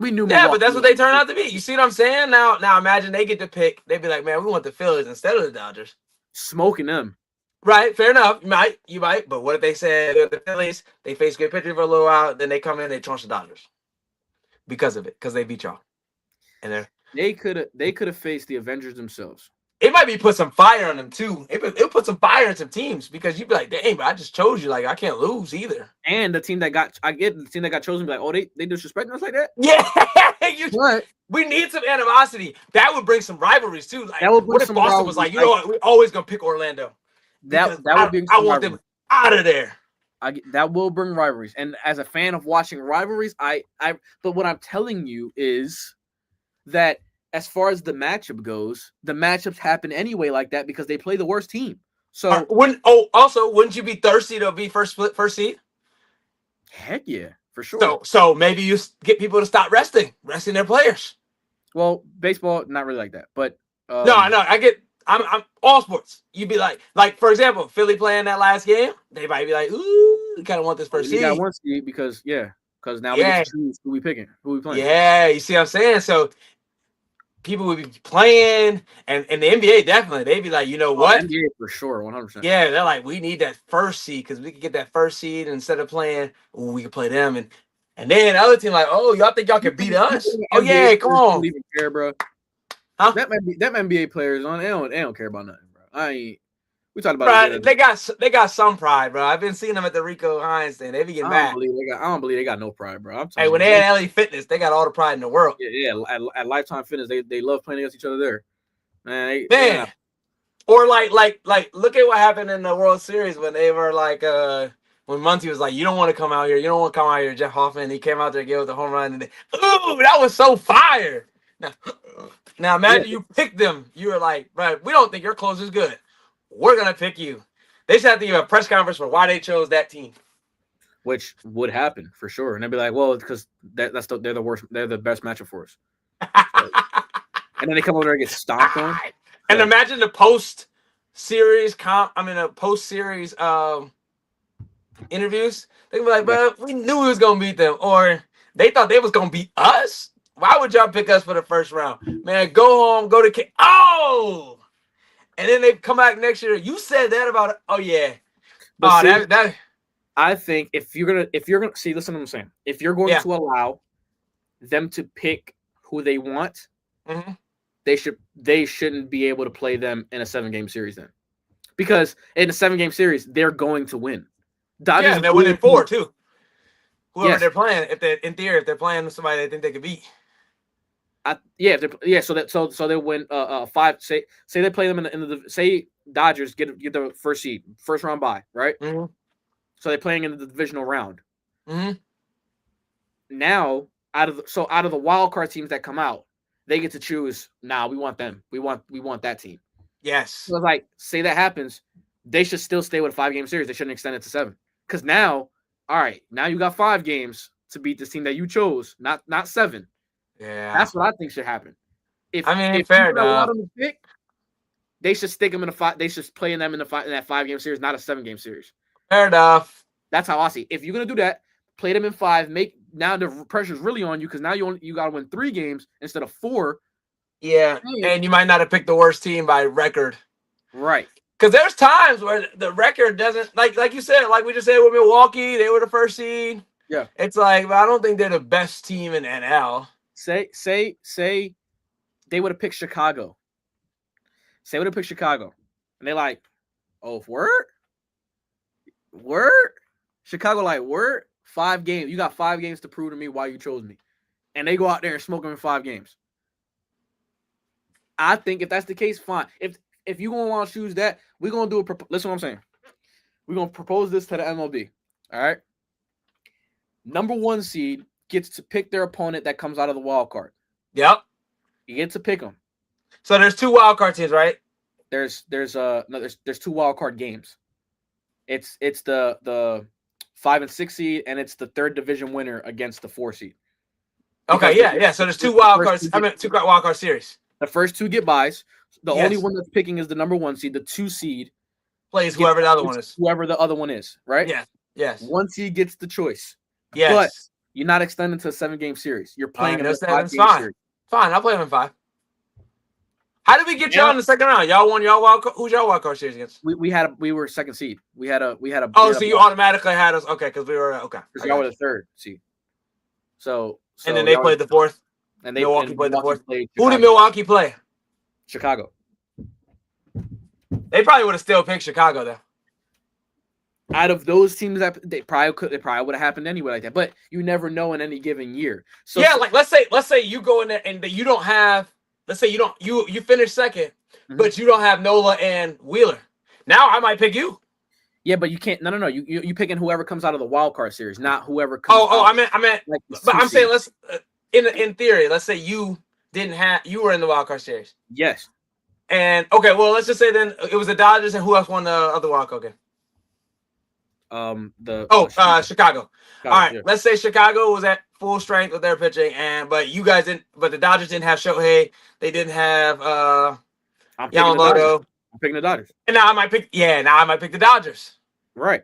We knew. Yeah, but that's what they turned out to be. You see what I'm saying? Now imagine they get to pick. They'd be like, man, we want the Phillies instead of the Dodgers. Smoking them. Right, fair enough. You might. But what if they said the Phillies? They face good pitching for a little while, then they come in, they trunch the Dodgers because of it, because they beat y'all. And they could have faced the Avengers themselves. It might be put some fire on them too. It'll put some fire in some teams because you'd be like, dang, but I just chose you. Like I can't lose either. And the team that got chosen, be like, oh, they disrespecting us like that? Yeah. We need some animosity. That would bring some rivalries too. Like, what if Boston was like, you know what, we're always gonna pick Orlando. That would be. I want them out of there. That will bring rivalries. And as a fan of watching rivalries, but what I'm telling you is that as far as the matchup goes, the matchups happen anyway like that because they play the worst team. So wouldn't you be thirsty to be first seed? Heck yeah, for sure. So maybe you get people to stop resting their players. Well, baseball, not really like that, but no, I get. I'm all sports. You'd be like for example, Philly playing that last game. They might be like, ooh, we kind of want this first seed. We got one seed because now we get to choose who we playing. Yeah, you see what I'm saying? So people would be playing, and the NBA definitely, they'd be like, you know what? NBA for sure, 100%. Yeah, they're like, we need that first seed because we could get that first seed, and instead of playing, we could play them, and then the other team like, oh, y'all think y'all can beat us? Oh yeah, come on. Don't even care, bro. Huh? That NBA players on they don't care about nothing, bro. We talked about it. They got some pride, bro. I've been seeing them at the Rico Hines thing. They be getting mad. I don't believe they got no pride, bro. Hey, when they had LA Fitness, they got all the pride in the world. Yeah. At Lifetime Fitness, they love playing against each other there. Man. Or like look at what happened in the World Series when they were like when Muncy was like, you don't want to come out here. You don't want to come out here, Jeff Hoffman. He came out there and gave us the home run. And ooh, that was so fire. Now imagine you picked them. You were like, right, we don't think your closer is good. We're going to pick you. They should have to give a press conference for why they chose that team. Which would happen for sure. And they'd be like, well, because they're the worst. They're the best matchup for us. And then they come over there and get stomped on. And imagine the post-series interviews. They'd be like, bro, we knew we was going to beat them. Or they thought they was going to beat us. Why would y'all pick us for the first round? Man, go home, go to – and then they come back next year. You said that about it. Oh, yeah. But I think if you're gonna see, listen to what I'm saying. If you're going to allow them to pick who they want, they shouldn't be able to play them in a 7-game series then. Because in a 7-game series, they're going to win. Dodgers they're winning 4 too. Whoever they're playing, if they're playing somebody they think they could beat. So they win 5. Say they play them in the say Dodgers get the first seed, first round bye, right? Mm-hmm. So they're playing in the divisional round. Mm-hmm. Now out of the wild card teams that come out, they get to choose. Nah, we want them. We want that team. Yes. So like, say that happens, they should still stay with a 5-game series. They shouldn't extend it to 7. Because now, all right, now you got 5 games to beat this team that you chose, not 7. Yeah, that's what I think should happen. If fair enough. They should stick them in a 5. They should play them in that 5-game series, not a 7-game series. Fair enough. That's how I see it. If you're gonna do that, play them in 5. Now the pressure's really on you because now you gotta win 3 games instead of 4. Yeah, and you might not have picked the worst team by record. Right. Because there's times where the record doesn't like you said, like we just said with Milwaukee, they were the first seed. Yeah. It's like, I don't think they're the best team in NL. Say they would have picked Chicago. Say would have picked Chicago. And they're like, oh, word? Chicago like, word? 5 games. You got 5 games to prove to me why you chose me. And they go out there and smoke them in 5 games. I think if that's the case, fine. If you're going to want to choose that, we're going to do listen to what I'm saying. We're going to propose this to the MLB. All right? Number 1 seed gets to pick their opponent that comes out of the wild card. Yep. You get to pick them. So there's 2 wild card teams, right? There's 2 wild card games. It's the 5 and 6 seed, and it's the 3rd division winner against the 4 seed. Okay, yeah. So there's 2 wild cards. 2 wild card series. The first 2 get buys. The only one that's picking is the number 1 seed. The 2 seed plays whoever the other one is. Whoever the other one is, right? Yeah. Yes. 1 seed gets the choice. Yes. But you're not extending to a 7-game series. You're playing in a 5-game series. Fine, I'll play them in 5. How did we get y'all in the second round? Y'all won y'all wild card. Who's y'all wild card series against? We were 2nd seed. We had a. So you automatically had us. Okay, because we were okay. Because y'all were the 3rd seed. So and then they played the 4th. And Milwaukee played the 4th. Who did Milwaukee play? Chicago. They probably would have still picked Chicago though. Out of those teams, that they probably would have happened anyway like that. But you never know in any given year. So yeah, like let's say you go in there and you don't have. Let's say you finish 2nd, but you don't have Nola and Wheeler. Now I might pick you. Yeah, but you can't. No. You picking whoever comes out of the wild card series, not whoever comes. I meant. Like but I'm saying let's in theory, let's say you were in the wild card series. Yes. And okay, well let's just say then it was the Dodgers and who else won the other wild card game? Chicago. All right, let's say Chicago was at full strength with their pitching, but you guys didn't. But the Dodgers didn't have Shohei. They didn't have Yamamoto. I'm picking the Dodgers. And now I might pick. Yeah, now I might pick the Dodgers. Right.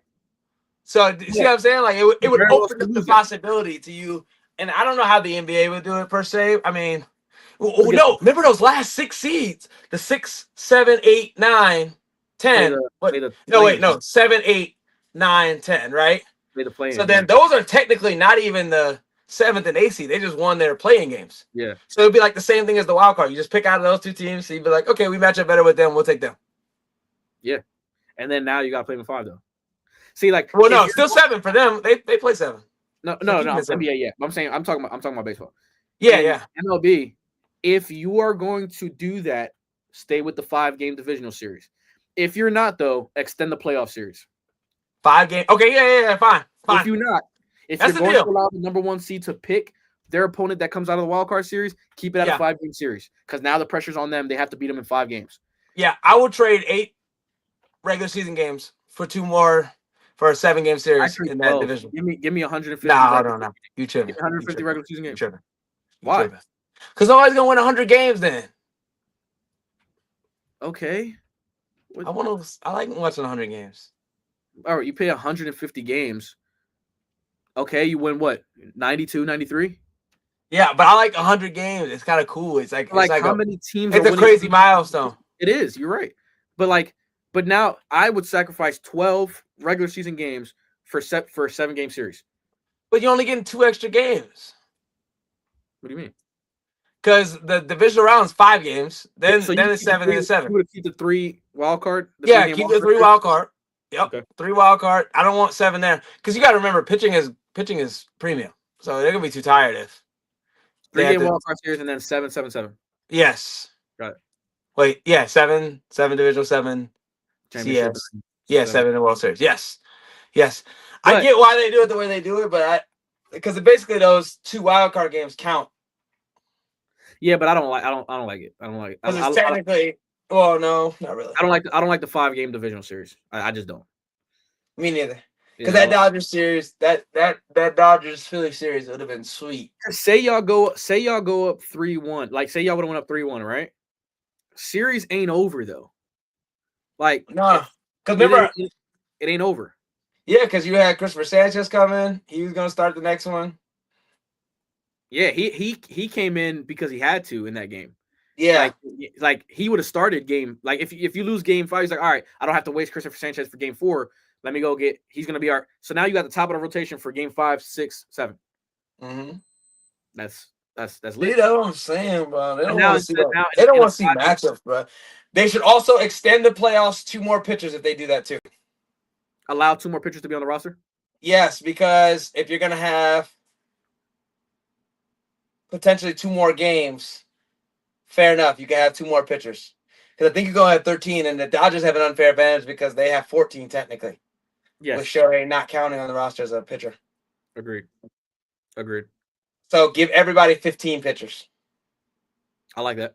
So see what I'm saying? Like it would open up the possibility to you. And I don't know how the NBA would do it per se. I mean, no. Remember those last 6 seeds? The 6, 7, 8, 9, 10. No, 7, 8, 9, 10. Right. So then those are technically not even the 7th and 8th seed. They just won their playing games. Yeah. So it'd be like the same thing as the wild card. You just pick out of those 2 teams. So you'd be like, okay, we match up better with them. We'll take them. Yeah. And then now you got to play them 5 though. See, like, well, no, still 7 for them. They play 7. No. NBA, yeah. I'm talking about baseball. Yeah. MLB. If you are going to do that, stay with the 5-game divisional series. If you're not, though, extend the playoff series. 5 games. Okay, yeah, fine. If you're going to allow the number 1 seed to pick their opponent that comes out of the wild card series, keep it at a 5-game series because now the pressure's on them. They have to beat them in 5 games. Yeah, I would trade 8 regular season games for 2 more. For a 7-game series in that division. Give me 150. No. You tripping. 150 regular season games. Why? Because nobody's gonna win 100 games then. Okay. I like watching 100 games. All right, you play 150 games. Okay, you win what? 92, 93? Yeah, but I like 100 games. It's kind of cool. It's like how many teams? It's a crazy milestone. It is. You're right. But now I would sacrifice 12 regular season games for a 7-game series. But you're only getting 2 extra games. What do you mean? Because the divisional round is 5 games. Then it's 7 and 7. You would keep the 3 wild card? Keep the 3 wild card. Yep. Okay. 3 wild card. I don't want 7 there. Because you got to remember, pitching is premium. So they're going to be too tired if. 3-game wild card series and then 7, 7, 7. Yes. Got it. Wait, yeah, 7 divisional, 7 championship. Yeah, 7 in the World Series. Yes. But I get why they do it the way they do it, because basically those 2 wild card games count. Yeah, but I don't like it. Because it's technically, well, no, not really. I don't like the 5-game divisional series. I just don't. Me neither. Because that Dodgers series, that Dodgers Philly series would have been sweet. Say y'all go up 3-1. Like say y'all would have went up 3-1, right? Series ain't over though. Like no, because remember it ain't over. Yeah, because you had Christopher Sanchez come in. He was gonna start the next one. Yeah, he came in because he had to in that game. Yeah, like he would have started game. Like if you lose game 5, he's like, all right, I don't have to waste Christopher Sanchez for game 4. Let me go get. He's gonna be our. So now you got the top of the rotation for game 5, 6, 7. Mm-hmm. That's lit. See, that's what I'm saying, bro. They don't want to see that. They don't want to see matchups, bro. They should also extend the playoffs 2 more pitchers if they do that too. Allow 2 more pitchers to be on the roster? Yes, because if you're gonna have potentially 2 more games, fair enough. You can have 2 more pitchers. Because I think you're going to have 13, and the Dodgers have an unfair advantage because they have 14 technically. Yes. With Shohei not counting on the roster as a pitcher. Agreed. So give everybody 15 pitchers. I like that.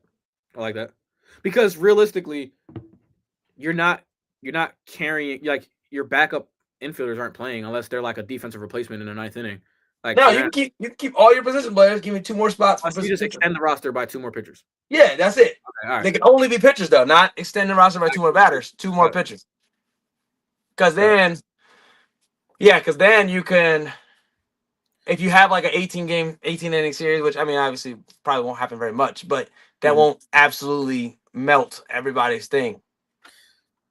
Because realistically, you're not carrying, like, your backup infielders aren't playing unless they're like a defensive replacement in the 9th inning. Like, no, you can keep all your position players. Give me 2 more spots. So you just extend the roster by 2 more pitchers. Yeah, that's it. Okay, right. They can only be pitchers though, not extend the roster by 2 more batters, 2 more pitchers. Because then you can, if you have like an 18 inning series, which I mean obviously probably won't happen very much, but that won't absolutely melt everybody's thing.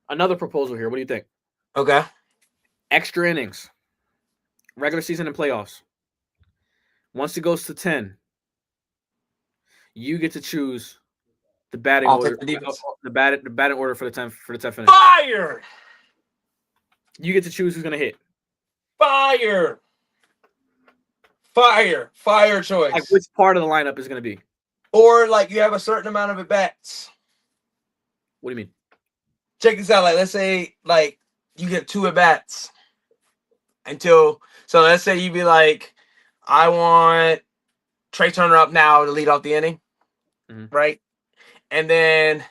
Another proposal here. What do you think? Okay. Extra innings, regular season and playoffs. Once it goes to 10, you get to choose the batting order. The batting order for the 10th inning. Fire! You get to choose who's gonna hit. Fire choice. Like which part of the lineup is gonna be? Or like you have a certain amount of at bats. What do you mean? Check this out. Like let's say like you get 2 at bats so let's say you be like, I want Trey Turner up now to lead off the inning, right? And then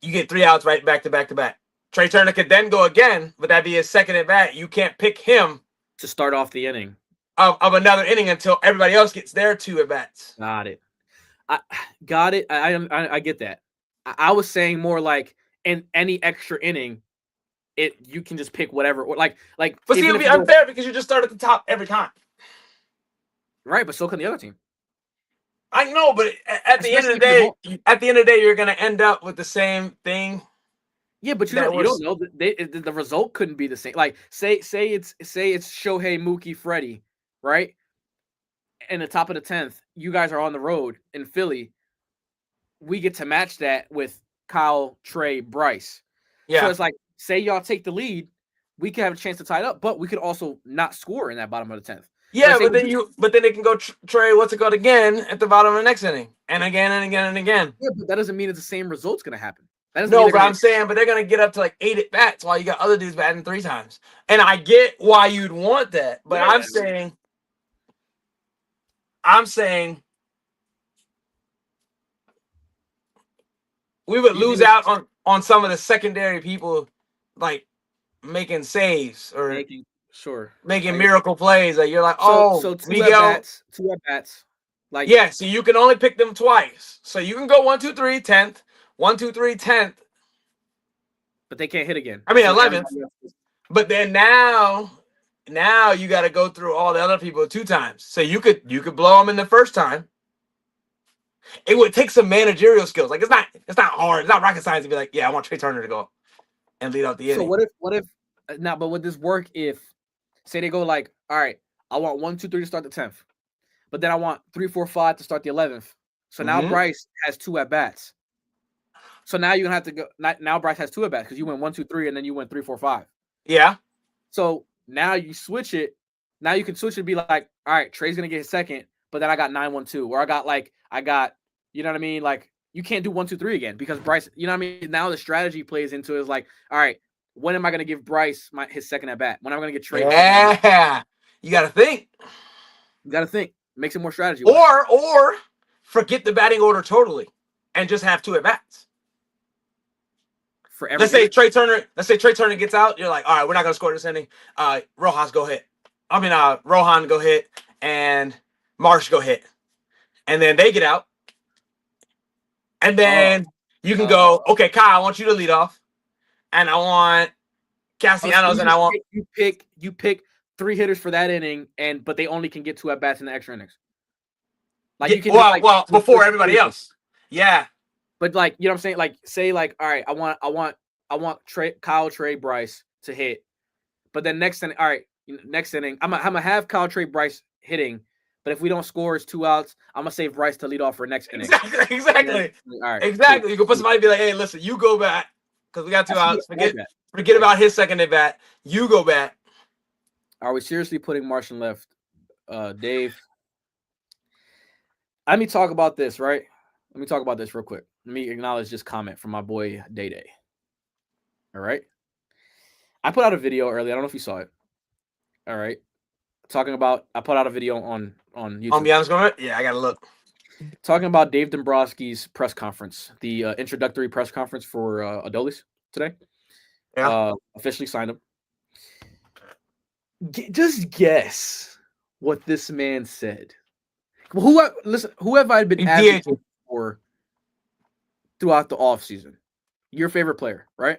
you get 3 outs right back to back to back. Trey Turner could then go again, but that'd be his second at bat. You can't pick him to start off the inning. of another inning until everybody else gets their 2 at bats. Got it. I got it. I get that. I was saying more like in any extra inning, you can just pick whatever. Or like. But see, it'll be unfair because you just start at the top every time. Right, but so can the other team. I know, but at the end of the day, you're gonna end up with the same thing. Yeah, but you don't know. The result couldn't be the same. Like say it's Shohei, Mookie, Freddie, right? And the top of the 10th, you guys are on the road in Philly. We get to match that with Kyle, Trey, Bryce. Yeah. So it's like, say y'all take the lead, we could have a chance to tie it up, but we could also not score in that bottom of the 10th. Yeah, but then they can go Trey, what's it called again at the bottom of the next inning, and again and again and again. Yeah, but that doesn't mean it's the same result's gonna happen. No, but I'm saying, but they're gonna get up to like 8 at bats while you got other dudes batting 3 times. And I get why you'd want that, but yeah. I'm saying we would lose out on some of the secondary people, like making saves or making miracle plays. Like you're like, so 2 at bats. Like yeah, so you can only pick them twice. So you can go 1, 2, 3, 10th. 1, 2, 3, 10th. But they can't hit again. I mean 11th. But then now you got to go through all the other people 2 times. So you could blow them in the first time. It would take some managerial skills. Like it's not hard. It's not rocket science to be like, yeah, I want Trey Turner to go and lead out the inning. So what if now? But would this work if, say, they go like, all right, I want 1, 2, 3 to start the 10th, but then I want 3, 4, 5 to start the 11th. So now Bryce has 2 at bats. So now you're gonna have to go. Now Bryce has 2 at bats because you went 1, 2, 3, and then you went 3, 4, 5. Yeah. So now you switch it. Now you can switch it and be like, all right, Trey's gonna get his second, but then I got 9, 1, 2, or I got, you know what I mean? Like you can't do 1, 2, 3 again because Bryce, you know what I mean? Now the strategy plays into it is like, all right, when am I gonna give Bryce his second at bat? When am I gonna get Trey? Yeah, you gotta think. Makes it more strategy. Or forget the batting order totally and just have 2 at bats. Let's say Trey Turner gets out. You're like, all right, we're not gonna score this inning. Rohan go hit, and Marsh go hit, and then they get out, and then you can go. Okay, Kyle, I want you to lead off, and I want Castellanos, and I want you pick 3 hitters for that inning, but they only can get 2 at bats in the extra innings. Like you can before everybody else. Yeah. But like, you know what I'm saying? Like, say like, all right, I want Kyle, Trey, Bryce to hit. But then next inning, all right, next inning, I'm gonna have Kyle, Trey, Bryce hitting. But if we don't score, it's 2 outs. I'm gonna save Bryce to lead off for next inning. Exactly. All right. Exactly. You can put somebody and be like, hey, listen, you go back because we got 2 outs. Forget about his second at bat. You go back. Are we seriously putting Martian left, Dave? Let me talk about this, right? Let me talk about this real quick. Let me acknowledge this comment from my boy Day Day. All right. I put out a video earlier. I don't know if you saw it. All right. I put out a video on YouTube. On Beyond The Scoreboard? Yeah, I got to look. Talking about Dave Dombrowski's press conference, the introductory press conference for Adolis today. Yeah. Officially signed him. Just guess what this man said. Who have I been advocating for throughout the offseason? Your favorite player, right?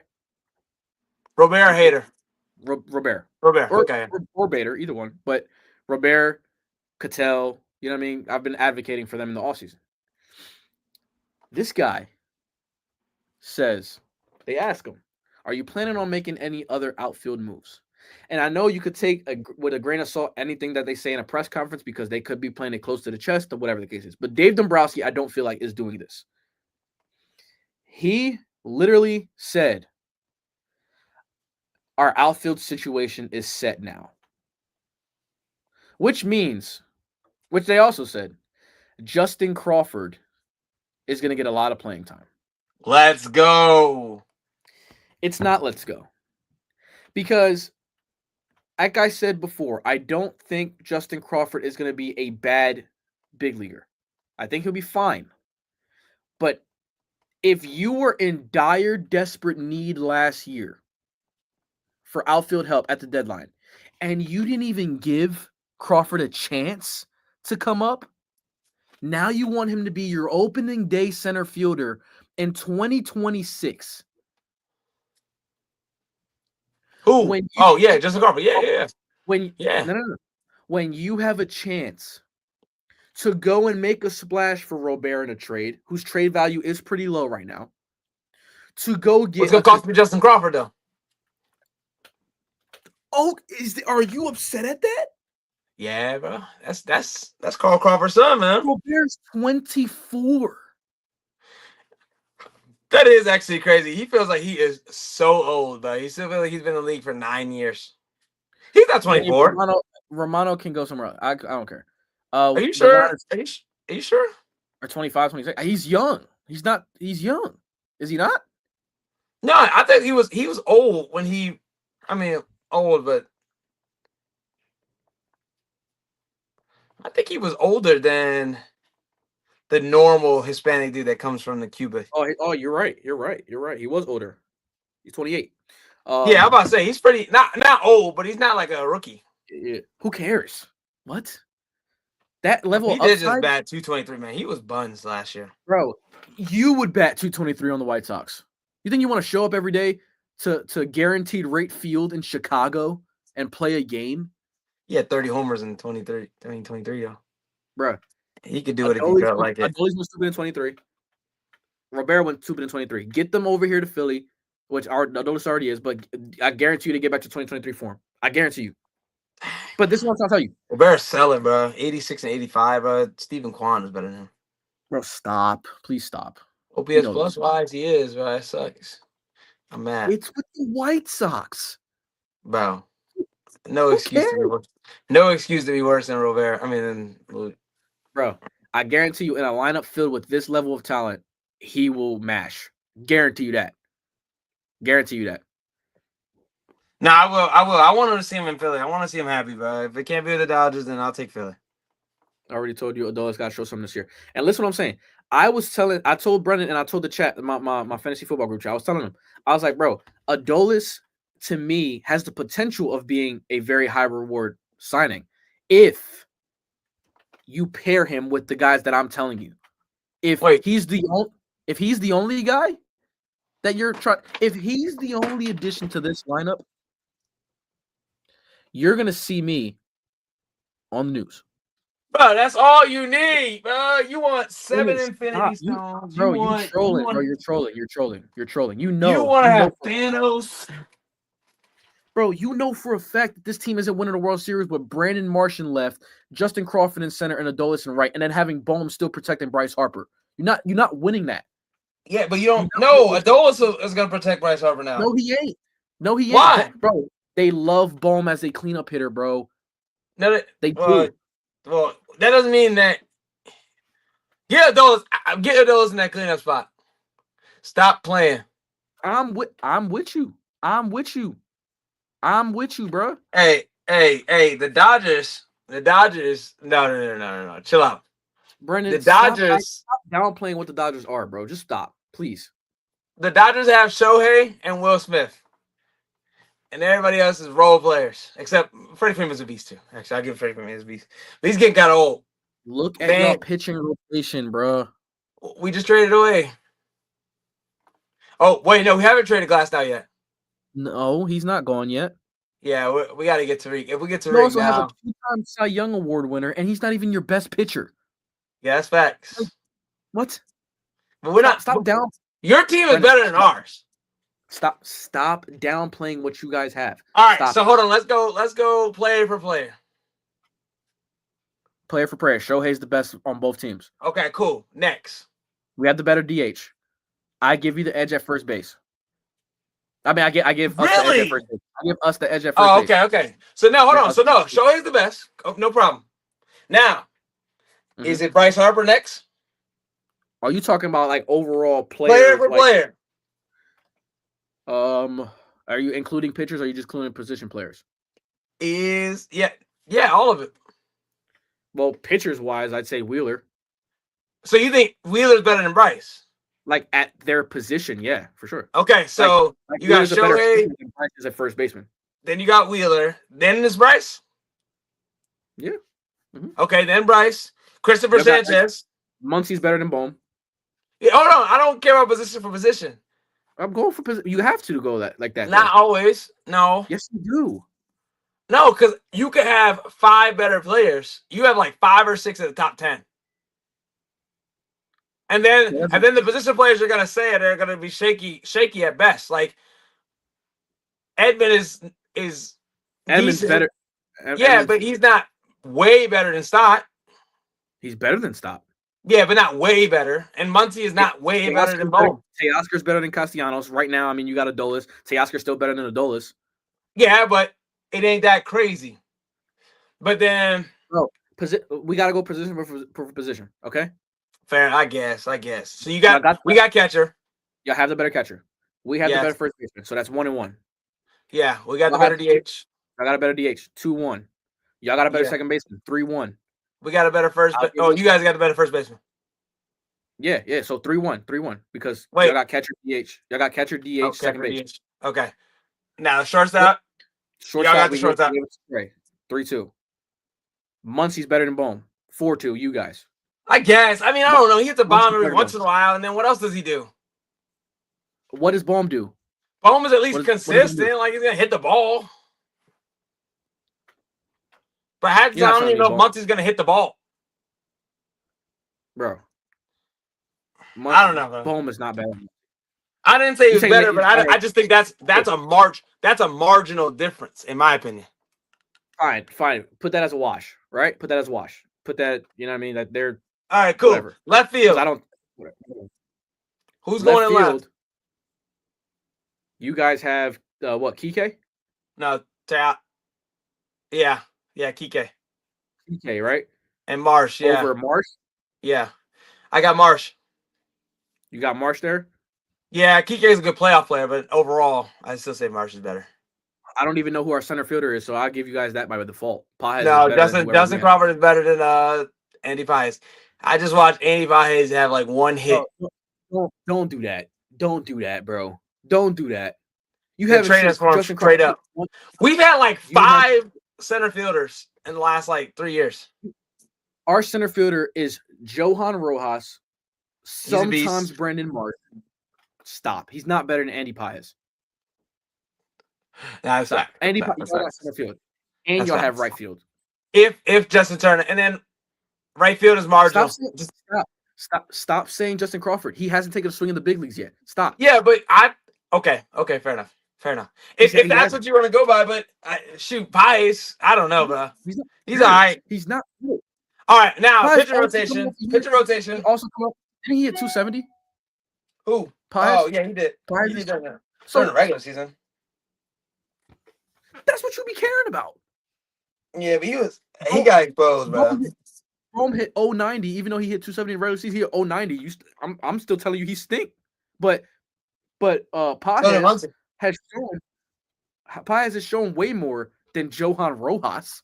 Robert Hader. Robert. Or Bader, either one. But Robert, Cattell, you know what I mean? I've been advocating for them in the offseason. This guy says, they ask him, are you planning on making any other outfield moves? And I know you could take with a grain of salt anything that they say in a press conference because they could be playing it close to the chest or whatever the case is. But Dave Dombrowski, I don't feel like is doing this. He literally said, our outfield situation is set now. Which they also said, Justin Crawford is going to get a lot of playing time. Let's go. It's not let's go. Because, like I said before, I don't think Justin Crawford is going to be a bad big leaguer. I think he'll be fine. But if you were in dire, desperate need last year for outfield help at the deadline, and you didn't even give Crawford a chance to come up. Now you want him to be your opening day center fielder in 2026. Who? Justin Crawford. Yeah. When you have a chance to go and make a splash for Robert in a trade, whose trade value is pretty low right now, to go get what's gonna cost me Justin Crawford though? Oh, are you upset at that? Yeah, bro. That's Carl Crawford's son, man. Robert's 24. That is actually crazy. He feels like he is so old, but he still feels like he's been in the league for 9 years. He's not 24. Romano can go somewhere else. I don't care. Are you sure? Are you sure? Or 25, 26. He's young. He's young. Is he not? No, I think he was old when old, but I think he was older than the normal Hispanic dude that comes from the Cuba. Oh, you're right. He was older. He's 28. Yeah, I'm about to say he's pretty not old, but he's not like a rookie. Yeah. Who cares? What? That level he did just bat 223, man. He was buns last year. Bro, you would bat 223 on the White Sox. You think you want to show up every day to guaranteed rate field in Chicago and play a game? He had 30 homers in 2023, though. Bro. He could do it if he felt like it. Adolis went stupid in 23. Robert went stupid in 23. Get them over here to Philly, which Adolis already is, but I guarantee you to get back to 2023 form. I guarantee you. But this is what I'll tell you. Robert's selling, bro. 86 and 85, bro. Stephen Kwan is better than him. Bro, stop. Please stop. OPS plus wise, he is, bro. That sucks. I'm mad. It's with the White Sox. Bro. No excuse to be worse than Robert. Bro, I guarantee you in a lineup filled with this level of talent, he will mash. Guarantee you that. No, I will. I want to see him in Philly. I want to see him happy, bro. If it can't be with the Dodgers, then I'll take Philly. I already told you Adolis got to show something this year. And listen what I'm saying. I told Brendan and I told the chat, my fantasy football group chat, I was telling him, I was like, bro, Adolis to me has the potential of being a very high reward signing if you pair him with the guys that I'm telling you. If he's the only guy that you're trying, if he's the only addition to this lineup, you're gonna see me on the news. Bro, that's all you need, bro. You want 7 Infinity Stones. You're trolling. You know. You want to have Thanos. Bro, you know for a fact that this team isn't winning the World Series with Brandon Martian left, Justin Crawford in center, and Adolis in right, and then having Bohm still protecting Bryce Harper. You're not winning that. Yeah, but you don't know. Adolis is going to protect Bryce Harper now. No, he ain't. Why? Bro, they love Bohm as a cleanup hitter, bro. No, they do. Well, that doesn't mean that. Get Adolis in that cleanup spot. Stop playing. I'm with you. Bro. Hey, the Dodgers. No. Chill out. Brendan, the Dodgers. Stop downplaying what the Dodgers are, bro. Just stop, please. The Dodgers have Shohei and Will Smith. And everybody else is role players. Except Freddie Freeman's a beast, too. Actually, I'll give Freddie Freeman his beast. But he's getting kind of old. Look at your pitching rotation, bro. We just traded away. Oh, wait, no, we haven't traded Glasnow yet. No, he's not gone yet. Yeah, we got to get Tariq. If we get Tariq you also now, have a 2-time Cy Young Award winner, and he's not even your best pitcher. Yeah, that's facts. What? But we're not. Stop down. Your team is better than ours. Stop downplaying what you guys have. All right, so hold on. Let's go player for player. Player for player. Shohei's the best on both teams. Okay, cool. Next. We have the better DH. I give you the edge at first base. I mean, I give us the edge at first base. I give us the edge at first base. Okay. So now, hold on. So no, Shohei's the best. Oh, no problem. Now, is it Bryce Harper next? Are you talking about like overall player for player? Are you including pitchers or are you just including position players? Yeah, all of it. Well, pitchers wise, I'd say Wheeler. So you think Wheeler's better than Bryce? Like at their position, yeah, for sure. Okay, so like you got Shohei. Bryce is at first baseman. Then you got Wheeler. Then there's Bryce. Yeah. Okay, then Bryce. Christopher Sanchez. Muncy's better than Bohm. Yeah, hold on. I don't care about position for position. I'm going for position. You have to go like that. Not always. No. Yes, you do. No, because you could have 5 better players. You have like 5 or 6 at the top 10. And then the position players are gonna say they're gonna be shaky at best. Like Edmund is Edmund's decent. better. But he's not way better than Stott. He's better than Stott. Yeah, but not way better. And Muncy is not way better than Bohm. Teoscar's better than Castellanos. Right now, I mean, you got Adolis. Teoscar's still better than Adolis. Yeah, but it ain't that crazy. But then... we got to go position for position, okay? Fair, I guess. So we got catcher. Y'all have the better catcher. We have the better first baseman, so that's 1-1. Yeah, we got the better DH. I got a better DH, 2-1. Y'all got a better second baseman, 3-1. We got a better first. You guys got a better first baseman. Yeah. So 3-1, because y'all got catcher DH. Y'all got catcher DH, second base. Okay. Now shortstop. Y'all got the shortstop. 3-2. Muncy's better than Bohm. 4-2. You guys. I guess. I mean, I don't know. He hits the bomb every once in a while, and then what else does he do? What does Bohm do? Bohm is at least consistent. Like he's gonna hit the ball. But I don't even know if Muncy's gonna hit the ball. Bro. I don't know. Bohm is not bad. I didn't say he was better, but I just think that's a marginal difference, in my opinion. Fine. Put that as a wash, right? Put that as a wash. Put that, you know what I mean? That they're all right, cool. Whatever. Left field. I don't. Who's going in left? You guys have what? Kike? No, yeah, Kike. Kike, right? And Marsh, yeah. Over Marsh? Yeah. I got Marsh. You got Marsh there? Yeah, Kike is a good playoff player, but overall, I still say Marsh is better. I don't even know who our center fielder is, so I'll give you guys that by default. No, Justin Crawford is better than Andy Paez. I just watched Andy Paez have like one hit. Don't do that. Don't do that, bro. Don't do that. You have trade us for him straight up. We've had like 5 center fielders in the last like 3 years. Our center fielder is Johan Rojas, sometimes Brendan Marsh. Stop. He's not better than Andy Paez. That's not. Andy Paez center field. And y'all have right field. If Justin Turner, and then right field is marginal. Stop saying Justin Crawford. He hasn't taken a swing in the big leagues yet. Stop. Yeah, but okay, fair enough. If that's what you want to go by, but Paez, I don't know, bro. He's all right. He's not good. All right, now pitcher rotation. Also come up. Didn't he hit 270? Who? Paez? Oh yeah, he did. Paez he did that. So in the regular season. That's what you be caring about. Yeah, but he got exposed, bro. Bohm hit 090, even though he hit 270 in regular season. He hit 090. I'm still telling you he stink. But Paez has shown way more than Johan Rojas.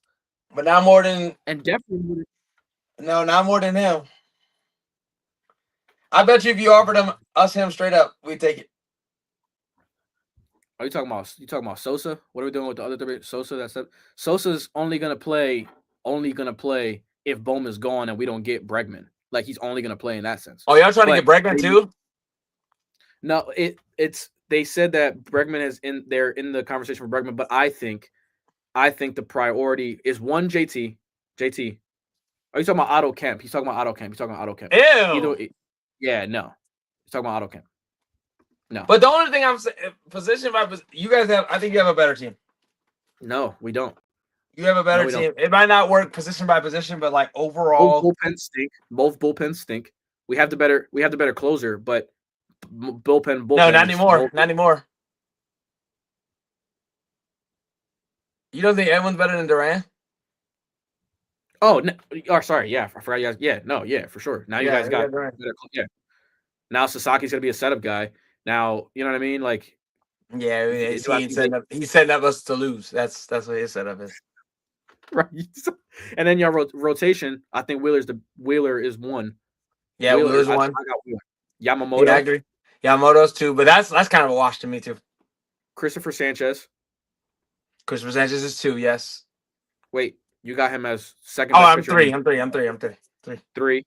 But not more than definitely not more than him. I bet you if you offered him straight up, we'd take it. Are you talking about Sosa? What are we doing with the other 3? Sosa, Sosa's only gonna play if Bohm is gone and we don't get Bregman. Like he's only gonna play in that sense. Oh, y'all trying to get Bregman too? No, it's they said that Bregman is in the conversation with Bregman, but I think the priority is one JT. Are you talking about Otto Kemp? He's talking about Otto Kemp. Ew. Yeah, no. He's talking about Otto Kemp. No. But the only thing I'm saying, position by position, you guys have, I think you have a better team. No, we don't. You have a better team. It might not work position by position, but like overall, Both bullpens stink. We have the better closer, but bullpen. No, not anymore. Not anymore. You don't think Edwin's better than Duran? Oh, no, sorry. Yeah, I forgot you guys. Yeah, no, yeah, for sure. Now you guys got better. Yeah. Now Sasaki's gonna be a setup guy. Now, you know what I mean? Like, yeah, he's setting up us to lose. That's what his setup is. Right. And then your rotation, I think Wheeler is one. Yeah, Wheeler's one. I got Wheeler. Yamamoto. Yeah, I agree. Yamamoto's 2, but that's kind of a wash to me too. Christopher Sanchez is 2, yes. Wait, You got him as second. Oh, best I'm pitcher. three. I'm three. Three.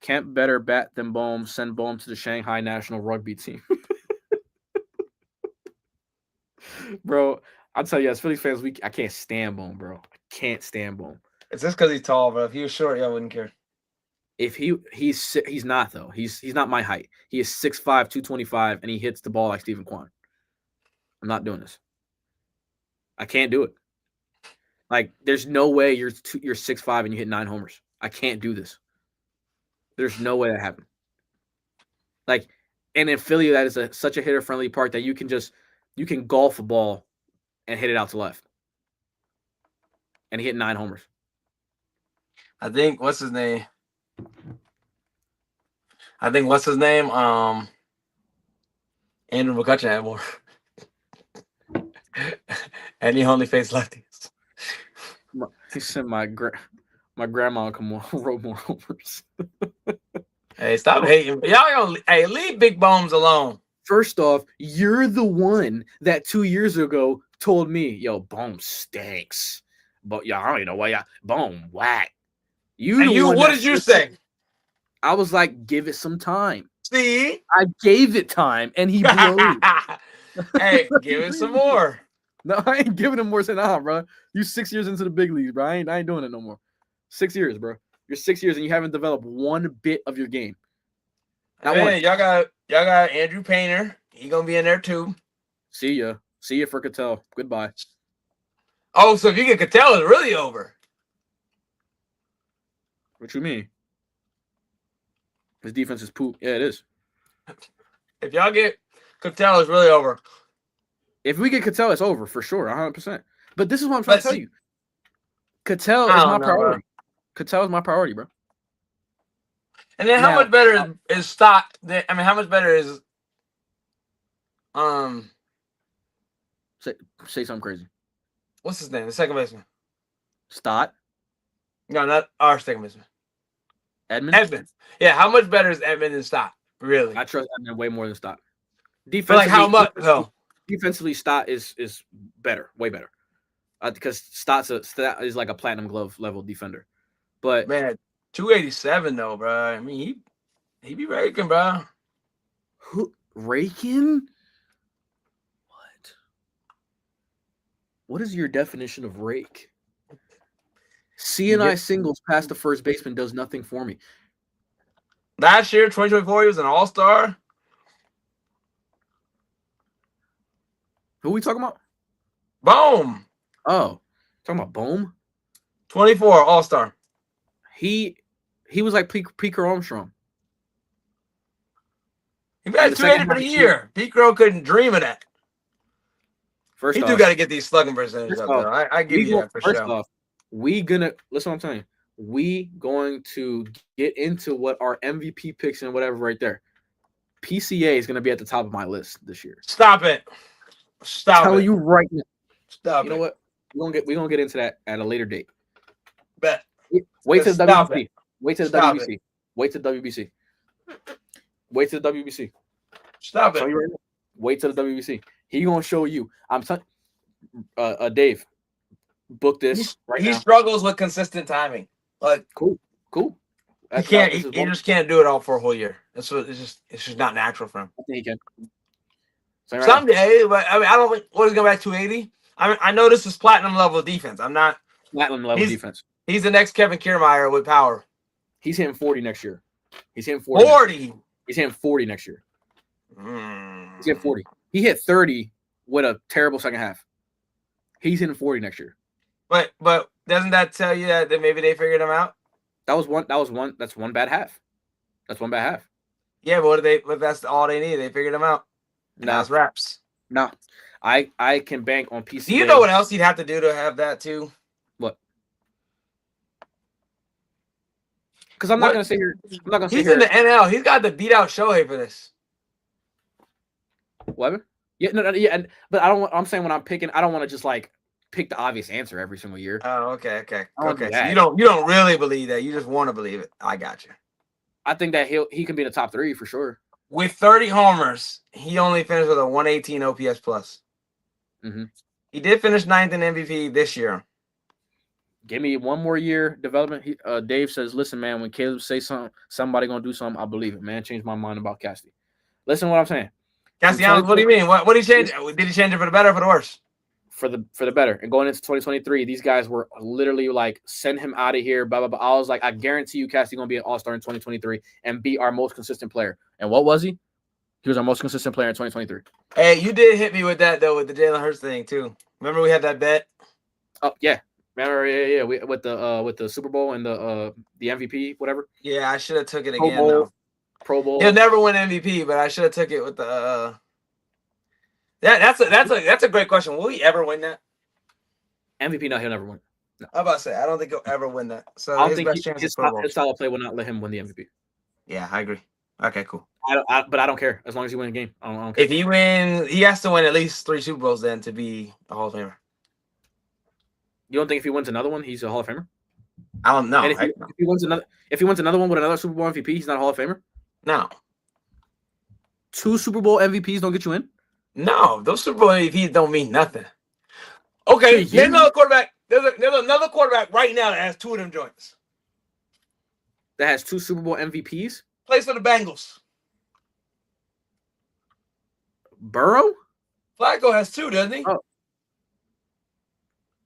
Kemp better bat than Bohm. Send Bohm to the Shanghai national rugby team. Bro, I'll tell you, as Phillies fans, I can't stand Bohm, bro. I can't stand Bohm. It's just because he's tall, bro. If he was short, I wouldn't care. If he's not though. He's not my height. He is 6'5", 225, and he hits the ball like Stephen Kwan. I'm not doing this. I can't do it. Like, there's no way you're 6'5" and you hit 9 homers. I can't do this. There's no way that happened. Like, and in Philly, that is such a hitter-friendly park that you can golf a ball and hit it out to left. And he hit 9 homers. I think what's his name? Andrew McCutcheon had more. And he only faced lefties. He said my grandma wrote more homers. Hey, stop hating. Y'all gonna leave Big Bones alone. First off, you're the one that 2 years ago told me, yo, Bohm stinks. But y'all, I don't even know why Bohm whack. What did you say? I was like, give it some time. See? I gave it time, and he blew. Hey, give it some more. No, I ain't giving him more than bro. You 6 years into the big leagues, bro. I ain't doing it no more. 6 years, bro. You're 6 years, and you haven't developed one bit of your game. Hey, y'all got Andrew Painter. He gonna be in there too. See ya for Cattell. Goodbye. Oh, so if you get Cattell, it's really over. What you mean? His defense is poop. Yeah, it is. If y'all get Cattell, it's really over. If we get Cattell, it's over for sure, 100%. But this is what I'm trying to tell you. Cattell is my priority. Cattell is my priority, bro. And then how much better is Stott? How much better is say something crazy. What's his name? The second baseman. Stott? No, not our second baseman. Edmund? Yeah, how much better is Edmund than Stott? Really? I trust Edmund way more than Stott. Defensively, like how much though? Defensively, Stott is better, way better. Because Stott is like a platinum glove level defender. But man, 287 though, bro. I mean, he be raking, bro. Who raking? What is your definition of rake? CNI singles past the first baseman does nothing for me. Last year, 2024, he was an all-star. Who are we talking about? Bohm. Oh, talking about Bohm? 24, all-star. He was like Pete Armstrong. He got 280 for the year. Pete Crow couldn't dream of that. First off, do got to get these slugging percentages up there. I give you that for first sure. Off, listen what I'm telling you. We going to get into what our MVP picks and whatever right there. PCA is going to be at the top of my list this year. Stop it. Stop Tell it. you right now. Stop you know what? We're gonna get into that at a later date. Bet. Wait till the WBC. Wait till the Stop WBC. Wait till the WBC. Wait till the WBC. Stop it. Right now. Wait till the WBC. He gonna show you. I'm telling Dave, book this right now. He struggles with consistent timing. Like cool. He can't. He just can't do it all for a whole year. That's what. It's just not natural for him. I think he can. Someday, but I mean, I don't think what he's going back 280. I know this is platinum level defense. I'm not platinum level defense. He's the next Kevin Kiermaier with power. He's hitting 40 next year. He's hitting 40. 40. He's hitting 40 next year. He's hitting 40. He hit 30 with a terrible second half. He's hitting 40 next year. But doesn't that tell you that maybe they figured him out? That's one bad half. That's one bad half. Yeah, but that's all they need. They figured him out. Now it's wraps. No. I can bank on PCA. Do you know what else he'd have to do to have that too? What? Because I'm not gonna sit here. I'm not gonna sit He's here. in the NL. He's got to beat out Shohei for this. What? Yeah, no, yeah, but I don't. I'm saying when I'm picking, I don't want to just like pick the obvious answer every single year. Oh, okay. So you don't really believe that. You just want to believe it. I got you. I think that he can be in the top 3 for sure. With 30 homers, he only finished with a 118 OPS plus. Mm-hmm. He did finish 9th in MVP this year. Give me one more year development. Dave says, "Listen, man, when Caleb say something, somebody gonna do something. I believe it, man. Changed my mind about Casty. Listen, to what I'm saying. Castellanos, what do you mean? What did he change? Did he change it for the better or for the worse? For the better. And going into 2023, these guys were literally like, send him out of here, blah blah blah. I was like, I guarantee you, Casty gonna be an all-star in 2023 and be our most consistent player. And what was he? He was our most consistent player in 2023. Hey, you did hit me with that though, with the Jalen Hurts thing too. Remember we had that bet? Oh yeah. Remember, yeah. With the Super Bowl and the MVP, whatever. Yeah, I should have took it again though. Pro Bowl. He'll never win MVP, but I should have took it with the. That's a great question. Will he ever win that? MVP? No, he'll never win. No. I'm about to say I don't think he'll ever win that. So I don't think his style of play will not let him win the MVP. Yeah, I agree. Okay, cool. But I don't care as long as he wins a game. I don't care. If he wins, he has to win at least 3 Super Bowls then to be a Hall of Famer. You don't think if he wins another one, he's a Hall of Famer? I don't know. And if he wins another one with another Super Bowl MVP, he's not a Hall of Famer? No. 2 Super Bowl MVPs don't get you in? No, those Super Bowl MVPs don't mean nothing. Okay, there's another quarterback. There's another quarterback right now that has 2 of them joints. That has 2 Super Bowl MVPs? Plays for the Bengals. Burrow? Flacco has 2, doesn't he?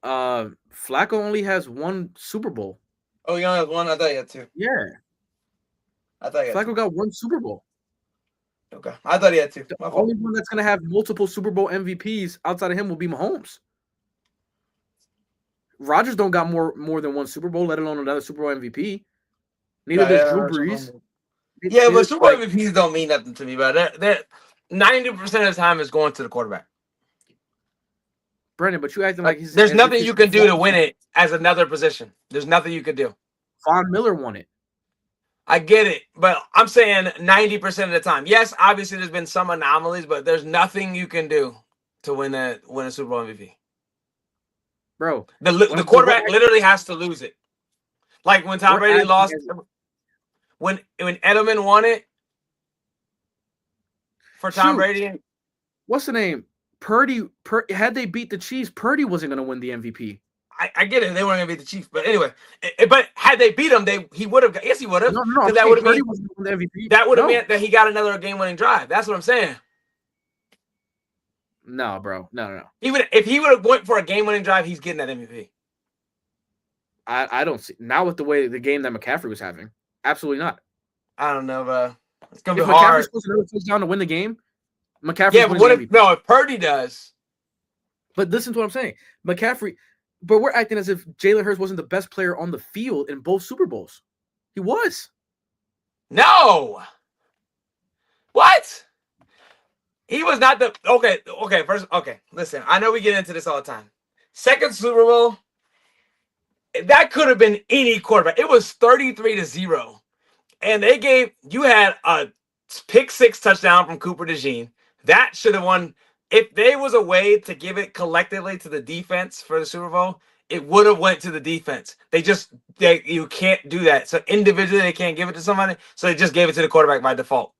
Oh. Flacco only has 1 Super Bowl. Oh, he only has 1? I thought he had 2. Yeah. I thought he had Flacco got 1 Super Bowl. Okay. I thought he had 2. The only one that's going to have multiple Super Bowl MVPs outside of him will be Mahomes. Rodgers don't got more than 1 Super Bowl, let alone another Super Bowl MVP. Neither does Drew Brees. Yeah, but Super Bowl MVPs don't mean nothing to me, but they're 90% of the time is going to the quarterback. Brandon, but you acting like he's... There's nothing you can do to win it as another position. There's nothing you can do. Von Miller won it. I get it, but I'm saying 90% of the time. Yes, obviously there's been some anomalies, but there's nothing you can do to win a Super Bowl MVP. Bro, the quarterback literally has to lose it. Like when Tom Brady lost, when Edelman won it for Tom Brady. What's the name? Purdy. Had they beat the Chiefs, Purdy wasn't going to win the MVP. I get it. They weren't going to beat the Chiefs, but anyway. But had they beat him, he would have. Yes, he would have. No. That would have Purdy meant wasn't the MVP. That would have meant that he got another game-winning drive. That's what I'm saying. No, bro. No. If he would have went for a game-winning drive, he's getting that MVP. I don't see now with the way the game that McCaffrey was having. Absolutely not. I don't know, bro. It's gonna be hard. McCaffrey scores another touchdown to win the game, McCaffrey. Yeah, but what if Purdy does? But listen to what I'm saying, McCaffrey. But we're acting as if Jalen Hurts wasn't the best player on the field in both Super Bowls. He was. No. What? He was not the okay. First, listen, I know we get into this all the time. Second Super Bowl, that could have been any quarterback. It was 33-0. And you had a pick 6 touchdown from Cooper DeJean. That should have won. If there was a way to give it collectively to the defense for the Super Bowl, it would have went to the defense. You can't do that. So individually, they can't give it to somebody. So they just gave it to the quarterback by default.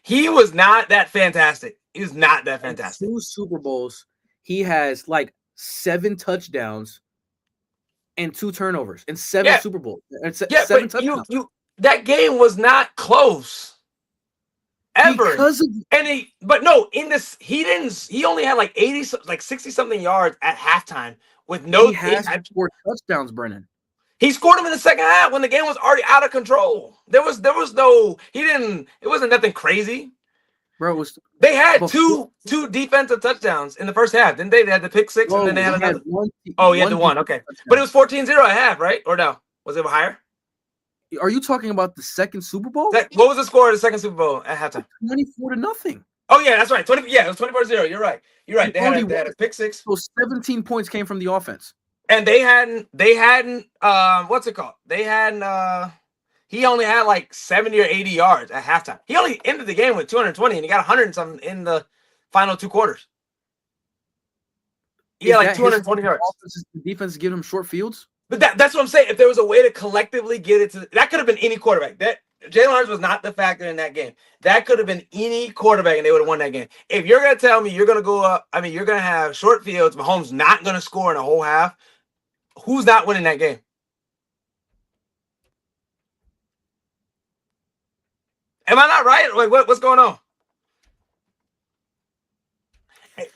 He was not that fantastic. He was not that fantastic. In 2 Super Bowls, he has like 7 touchdowns and 2 turnovers in 7 Super Bowls. Seven touchdowns. That game was not close. Ever. He only had like 60 something yards at halftime with no. He has 4 touchdowns, Brennan. He scored them in the second half when the game was already out of control. There was no. It wasn't nothing crazy. Bro, they had two defensive touchdowns in the first half. Didn't they? They had the pick 6 and then they had another. He had the one. Okay, touchdown. But it was 14-0 at half, right? Or no? Was it higher? Are you talking about the second Super Bowl? What was the score of the second Super Bowl at halftime? 24-0. Oh yeah, that's right. It was 24-0. You're right. They had a pick 6. So 17 points came from the offense. And they hadn't what's it called? He only had like 70 or 80 yards at halftime. He only ended the game with 220 and he got 100 and something in the final 2 quarters. He had like 220 yards. The defense giving him short fields? But that's what I'm saying. If there was a way to collectively get it to that could have been any quarterback. That Jalen Hurts was not the factor in that game. That could have been any quarterback and they would have won that game. If you're gonna tell me you're gonna go up, you're gonna have short fields, Mahomes not gonna score in a whole half. Who's not winning that game? Am I not right? Like, what's going on?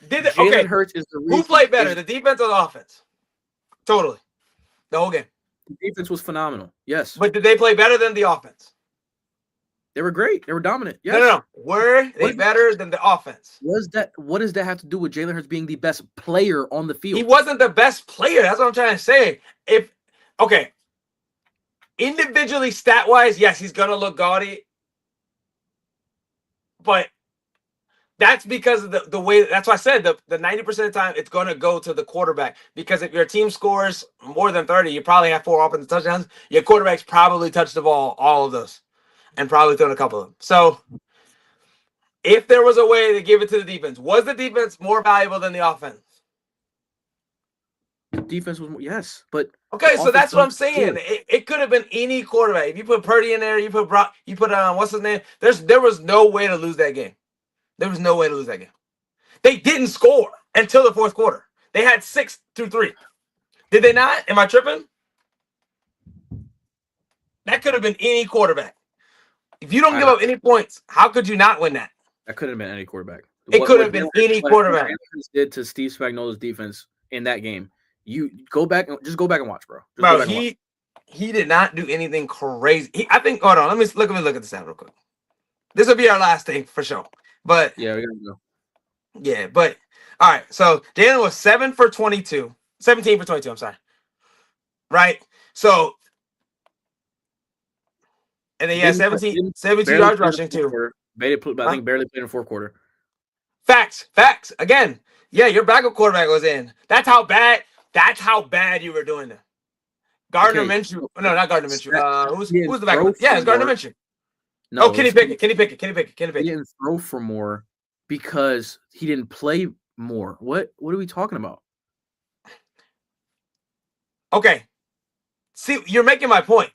Jalen Hurts is the reason. Who played better, the defense or the offense? Totally. The whole game. The defense was phenomenal. Yes. But did they play better than the offense? They were great. They were dominant. Yes. No. Were they better than the offense? What does that have to do with Jalen Hurts being the best player on the field? He wasn't the best player. That's what I'm trying to say. Individually, stat-wise, yes, he's going to look gaudy. But that's because of the way. That's why I said the 90% of the time it's going to go to the quarterback. Because if your team scores more than 30, you probably have 4 offensive touchdowns. Your quarterback's probably touched the ball, all of those, and probably thrown a couple of them. So if there was a way to give it to the defense, was the defense more valuable than the offense? The defense was more, yes, but okay, so that's what I'm saying. It could have been any quarterback. If you put Purdy in there, you put Brock, you put what's his name? There was no way to lose that game. There was no way to lose that game. They didn't score until the fourth quarter. They had 6-3. Did they not? Am I tripping? That could have been any quarterback. If you don't give up any points, how could you not win that? That could have been any quarterback. It could have been any quarterback. What did to Steve Spagnuolo's defense in that game? You go back and watch, bro. He did not do anything crazy. I think. Hold on, let me look at this out real quick. This will be our last thing for sure. But yeah, we gotta go. Yeah, but all right. So Jalen was 17 for 22. I'm sorry. Right. So, and then he had 72 yards rushing too. I think barely played in the fourth quarter. Facts. Again, yeah, your backup quarterback was in. That's how bad you were doing it. Gardner Minshew. No, not Gardner Minshew. Who's the backup? Yeah, it's Gardner Minshew. No, Kenny Pickett. He didn't throw for more because he didn't play more. What are we talking about? Okay. See, you're making my point.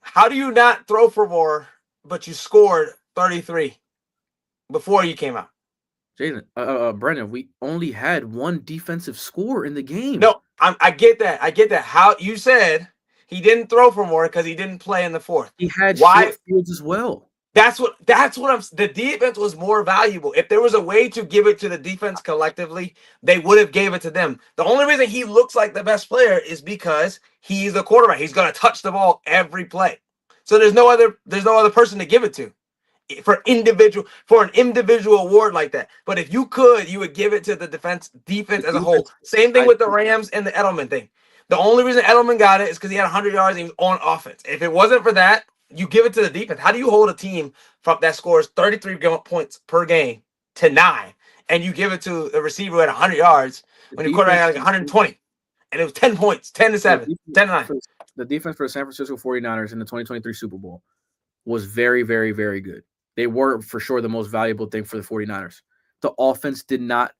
How do you not throw for more, but you scored 33 before you came out? Jaden, Brendan, we only had one defensive score in the game. No, I get that. How you said he didn't throw for more because he didn't play in the fourth. He had short fields as well. That's what the defense was more valuable. If there was a way to give it to the defense collectively, they would have gave it to them. The only reason he looks like the best player is because he's a quarterback. He's going to touch the ball every play. So there's no other person to give it to for an individual award like that. But if you could, you would give it to the defense as a whole. Same thing with the Rams and the Edelman thing. The only reason Edelman got it is because he had 100 yards and he was on offense. If it wasn't for that, you give it to the defense. How do you hold a team that scores 33 points per game to 9, and you give it to a receiver at 100 yards when your quarterback had like 120, and it was 10 points, 10-7, 10-9. The defense for the San Francisco 49ers in the 2023 Super Bowl was very, very, very good. They were for sure the most valuable thing for the 49ers. The offense did not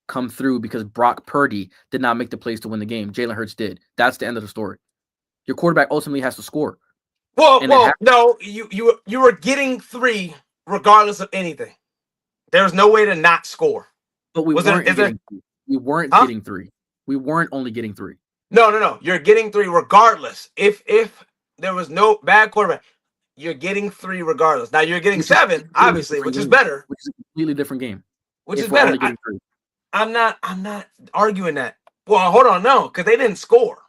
come through because Brock Purdy did not make the plays to win the game. Jalen Hurts did. That's the end of the story. Your quarterback ultimately has to score. Well, no, you were getting 3 regardless of anything. There was no way to not score. But we weren't getting 3. We weren't only getting 3. No. You're getting 3 regardless. If there was no bad quarterback, you're getting 3 regardless. Now you're getting 7, obviously, which is better. Which is a completely different game. Which is better. I'm not arguing that. Well, hold on, no, because they didn't score.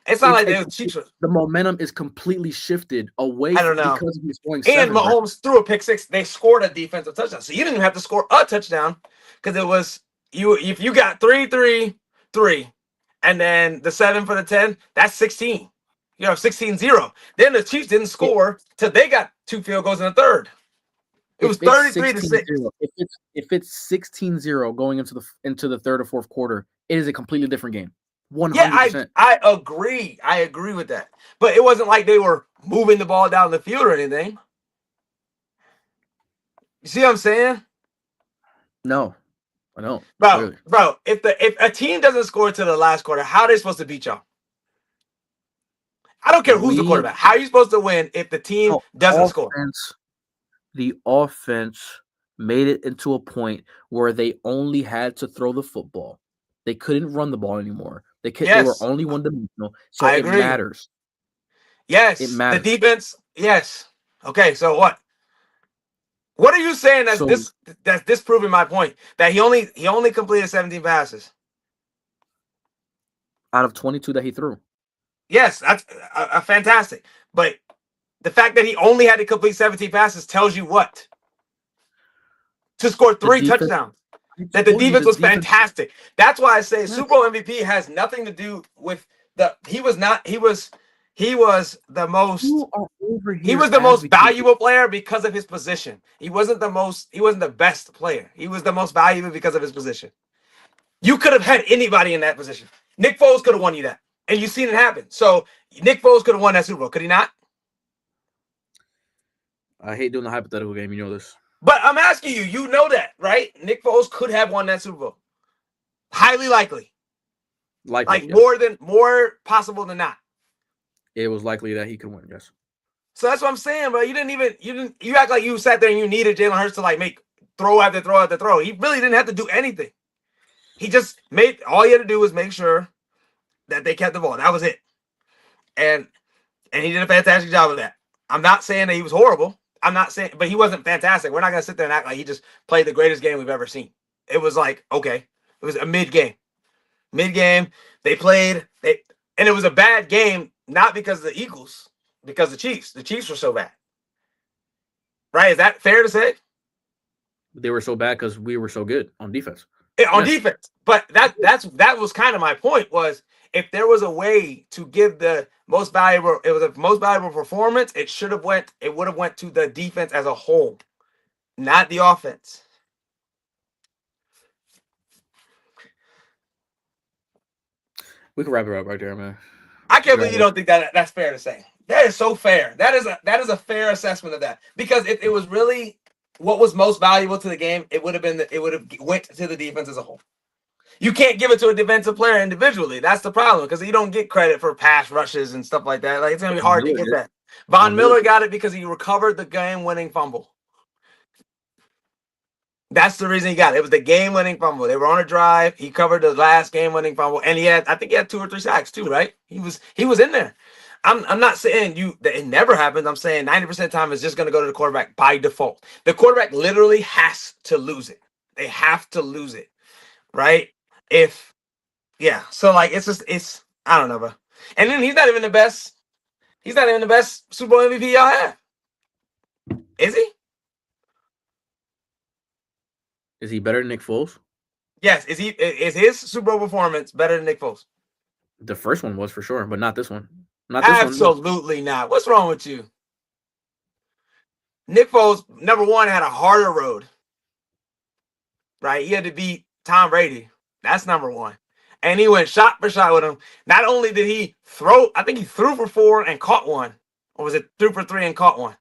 It's not like they were cheap. The momentum is completely shifted away. I don't know. Because he's scoring and Mahomes threw a pick 6. They scored a defensive touchdown, so you didn't even have to score a touchdown because it was you. If you got 3, and then the 7 for the 10, that's 16. You have 16-0. Then the Chiefs didn't score till they got 2 field goals in the third. It was 33-6. If it's 16-0 going into the third or fourth quarter, it is a completely different game. 100%. Yeah, I agree. I agree with that. But it wasn't like they were moving the ball down the field or anything. You see what I'm saying? No, I don't. Bro, if a team doesn't score to the last quarter, how are they supposed to beat y'all? I don't care who's the quarterback. How are you supposed to win if the team doesn't score? The offense made it into a point where they only had to throw the football. They couldn't run the ball anymore. They were only one-dimensional, so I it agree. matters. Yes, It matters. The defense. Yes. Okay, so what? What are you saying that's disproving my point that he only completed 17 passes out of 22 that he threw? Yes, that's a fantastic. But the fact that he only had to complete 17 passes tells you what? To score 3 touchdowns. That the defense was fantastic. That's why I say Super Bowl MVP has nothing to do with he was the most valuable player because of his position. He wasn't the best player. He was the most valuable because of his position. You could have had anybody in that position. Nick Foles could have won you that. And you've seen it happen. So Nick Foles could have won that Super Bowl. Could he not? I hate doing the hypothetical game. You know this. But I'm asking you. You know that, right? Nick Foles could have won that Super Bowl. Highly likely. Likely. More possible than not. It was likely that he could win, yes. So that's what I'm saying, bro. You act like you sat there and you needed Jalen Hurts to make throw after throw after throw. He really didn't have to do anything. He just all he had to do was make sure that they kept the ball. That was it. And he did a fantastic job of that. I'm not saying that he was horrible. But he wasn't fantastic. We're not going to sit there and act like he just played the greatest game we've ever seen. It was okay. It was a mid-game. They played, and it was a bad game, not because of the Eagles, because the Chiefs were so bad. Right? Is that fair to say? They were so bad because we were so good on defense. Defense. But that was kind of my point, was if there was a way to give the most valuable performance, it would have went to the defense as a whole, not the offense. We can wrap it up right there, man. I can't believe you don't think that's fair to say. That is so fair. That is a fair assessment of that. Because if it was really what was most valuable to the game, it would have went to the defense as a whole. You can't give it to a defensive player individually. That's the problem, because you don't get credit for pass rushes and stuff like that. It's gonna be hard to get that. Von Miller got it because he recovered the game-winning fumble. That's the reason he got it. It was the game-winning fumble. They were on a drive. He covered the last game-winning fumble, and I think he had 2 or 3 sacks too, right? He was in there. I'm not saying that it never happens. I'm saying 90% of the time it's just going to go to the quarterback by default. The quarterback literally has to lose it. They have to lose it, right? So it's I don't know, bro. And then he's not even the best Super Bowl MVP y'all have. Is he? Is he better than Nick Foles? Yes. Is his Super Bowl performance better than Nick Foles? The first one was for sure, but not this one. Absolutely not. What's wrong with you? Nick Foles, number one, had a harder road. Right? He had to beat Tom Brady. That's number one. And he went shot for shot with him. Not only did he throw, I think he threw for 4 and caught 1. Or was it threw for 3 and caught 1?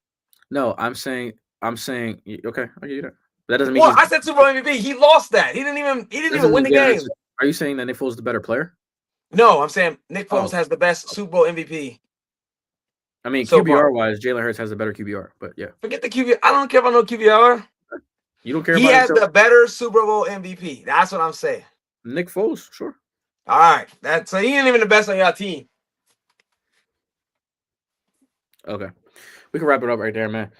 No, I'm saying, okay, I get you that. That doesn't mean. Well, I said Super Bowl MVP. He lost that. He didn't even win the game. Are you saying that Nick Foles is the better player? No, I'm saying Nick Foles has the best Super Bowl MVP. I mean, QBR wise, Jalen Hurts has a better QBR, but yeah. Forget the QBR. I don't care about no QBR. You don't care he about has the better Super Bowl MVP. That's what I'm saying. Nick Foles, sure. All right. So he ain't even the best on your team. Okay. We can wrap it up right there, man.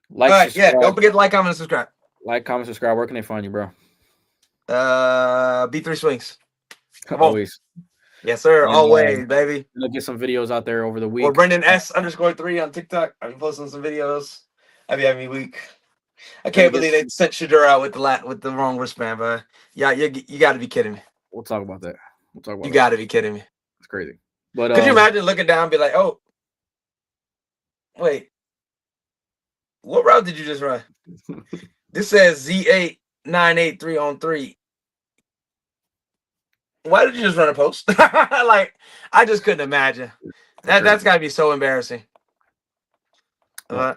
Don't forget to like, comment, and subscribe. Like, comment, subscribe. Where can they find you, bro? B3 Swings. Come always. On. Yes, sir. Always, baby. We'll get some videos out there over the week. Or Brendan S_3 on TikTok. I'll be posting some videos. I'll be having a week. I can't believe they sent Shedeur out with the wrong wristband, but yeah, you got to be kidding me. We'll talk about that. You got to be kidding me. It's crazy. But could you imagine looking down and be like, oh, wait, what route did you just run? This says Z8983 on 3. Why did you just run a post? I just couldn't imagine. That's got to be so embarrassing. We'll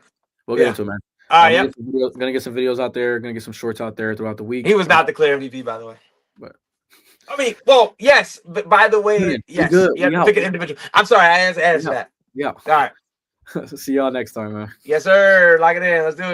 get into it, man. Gonna get some videos out there. Gonna get some shorts out there throughout the week. He was not the clear MVP, by the way. But I mean, well, yes, but by the way, yes, you have to pick an individual. I'm sorry, I asked that. Yeah. All right. See y'all next time, man. Yes, sir. Lock it in. Let's do it.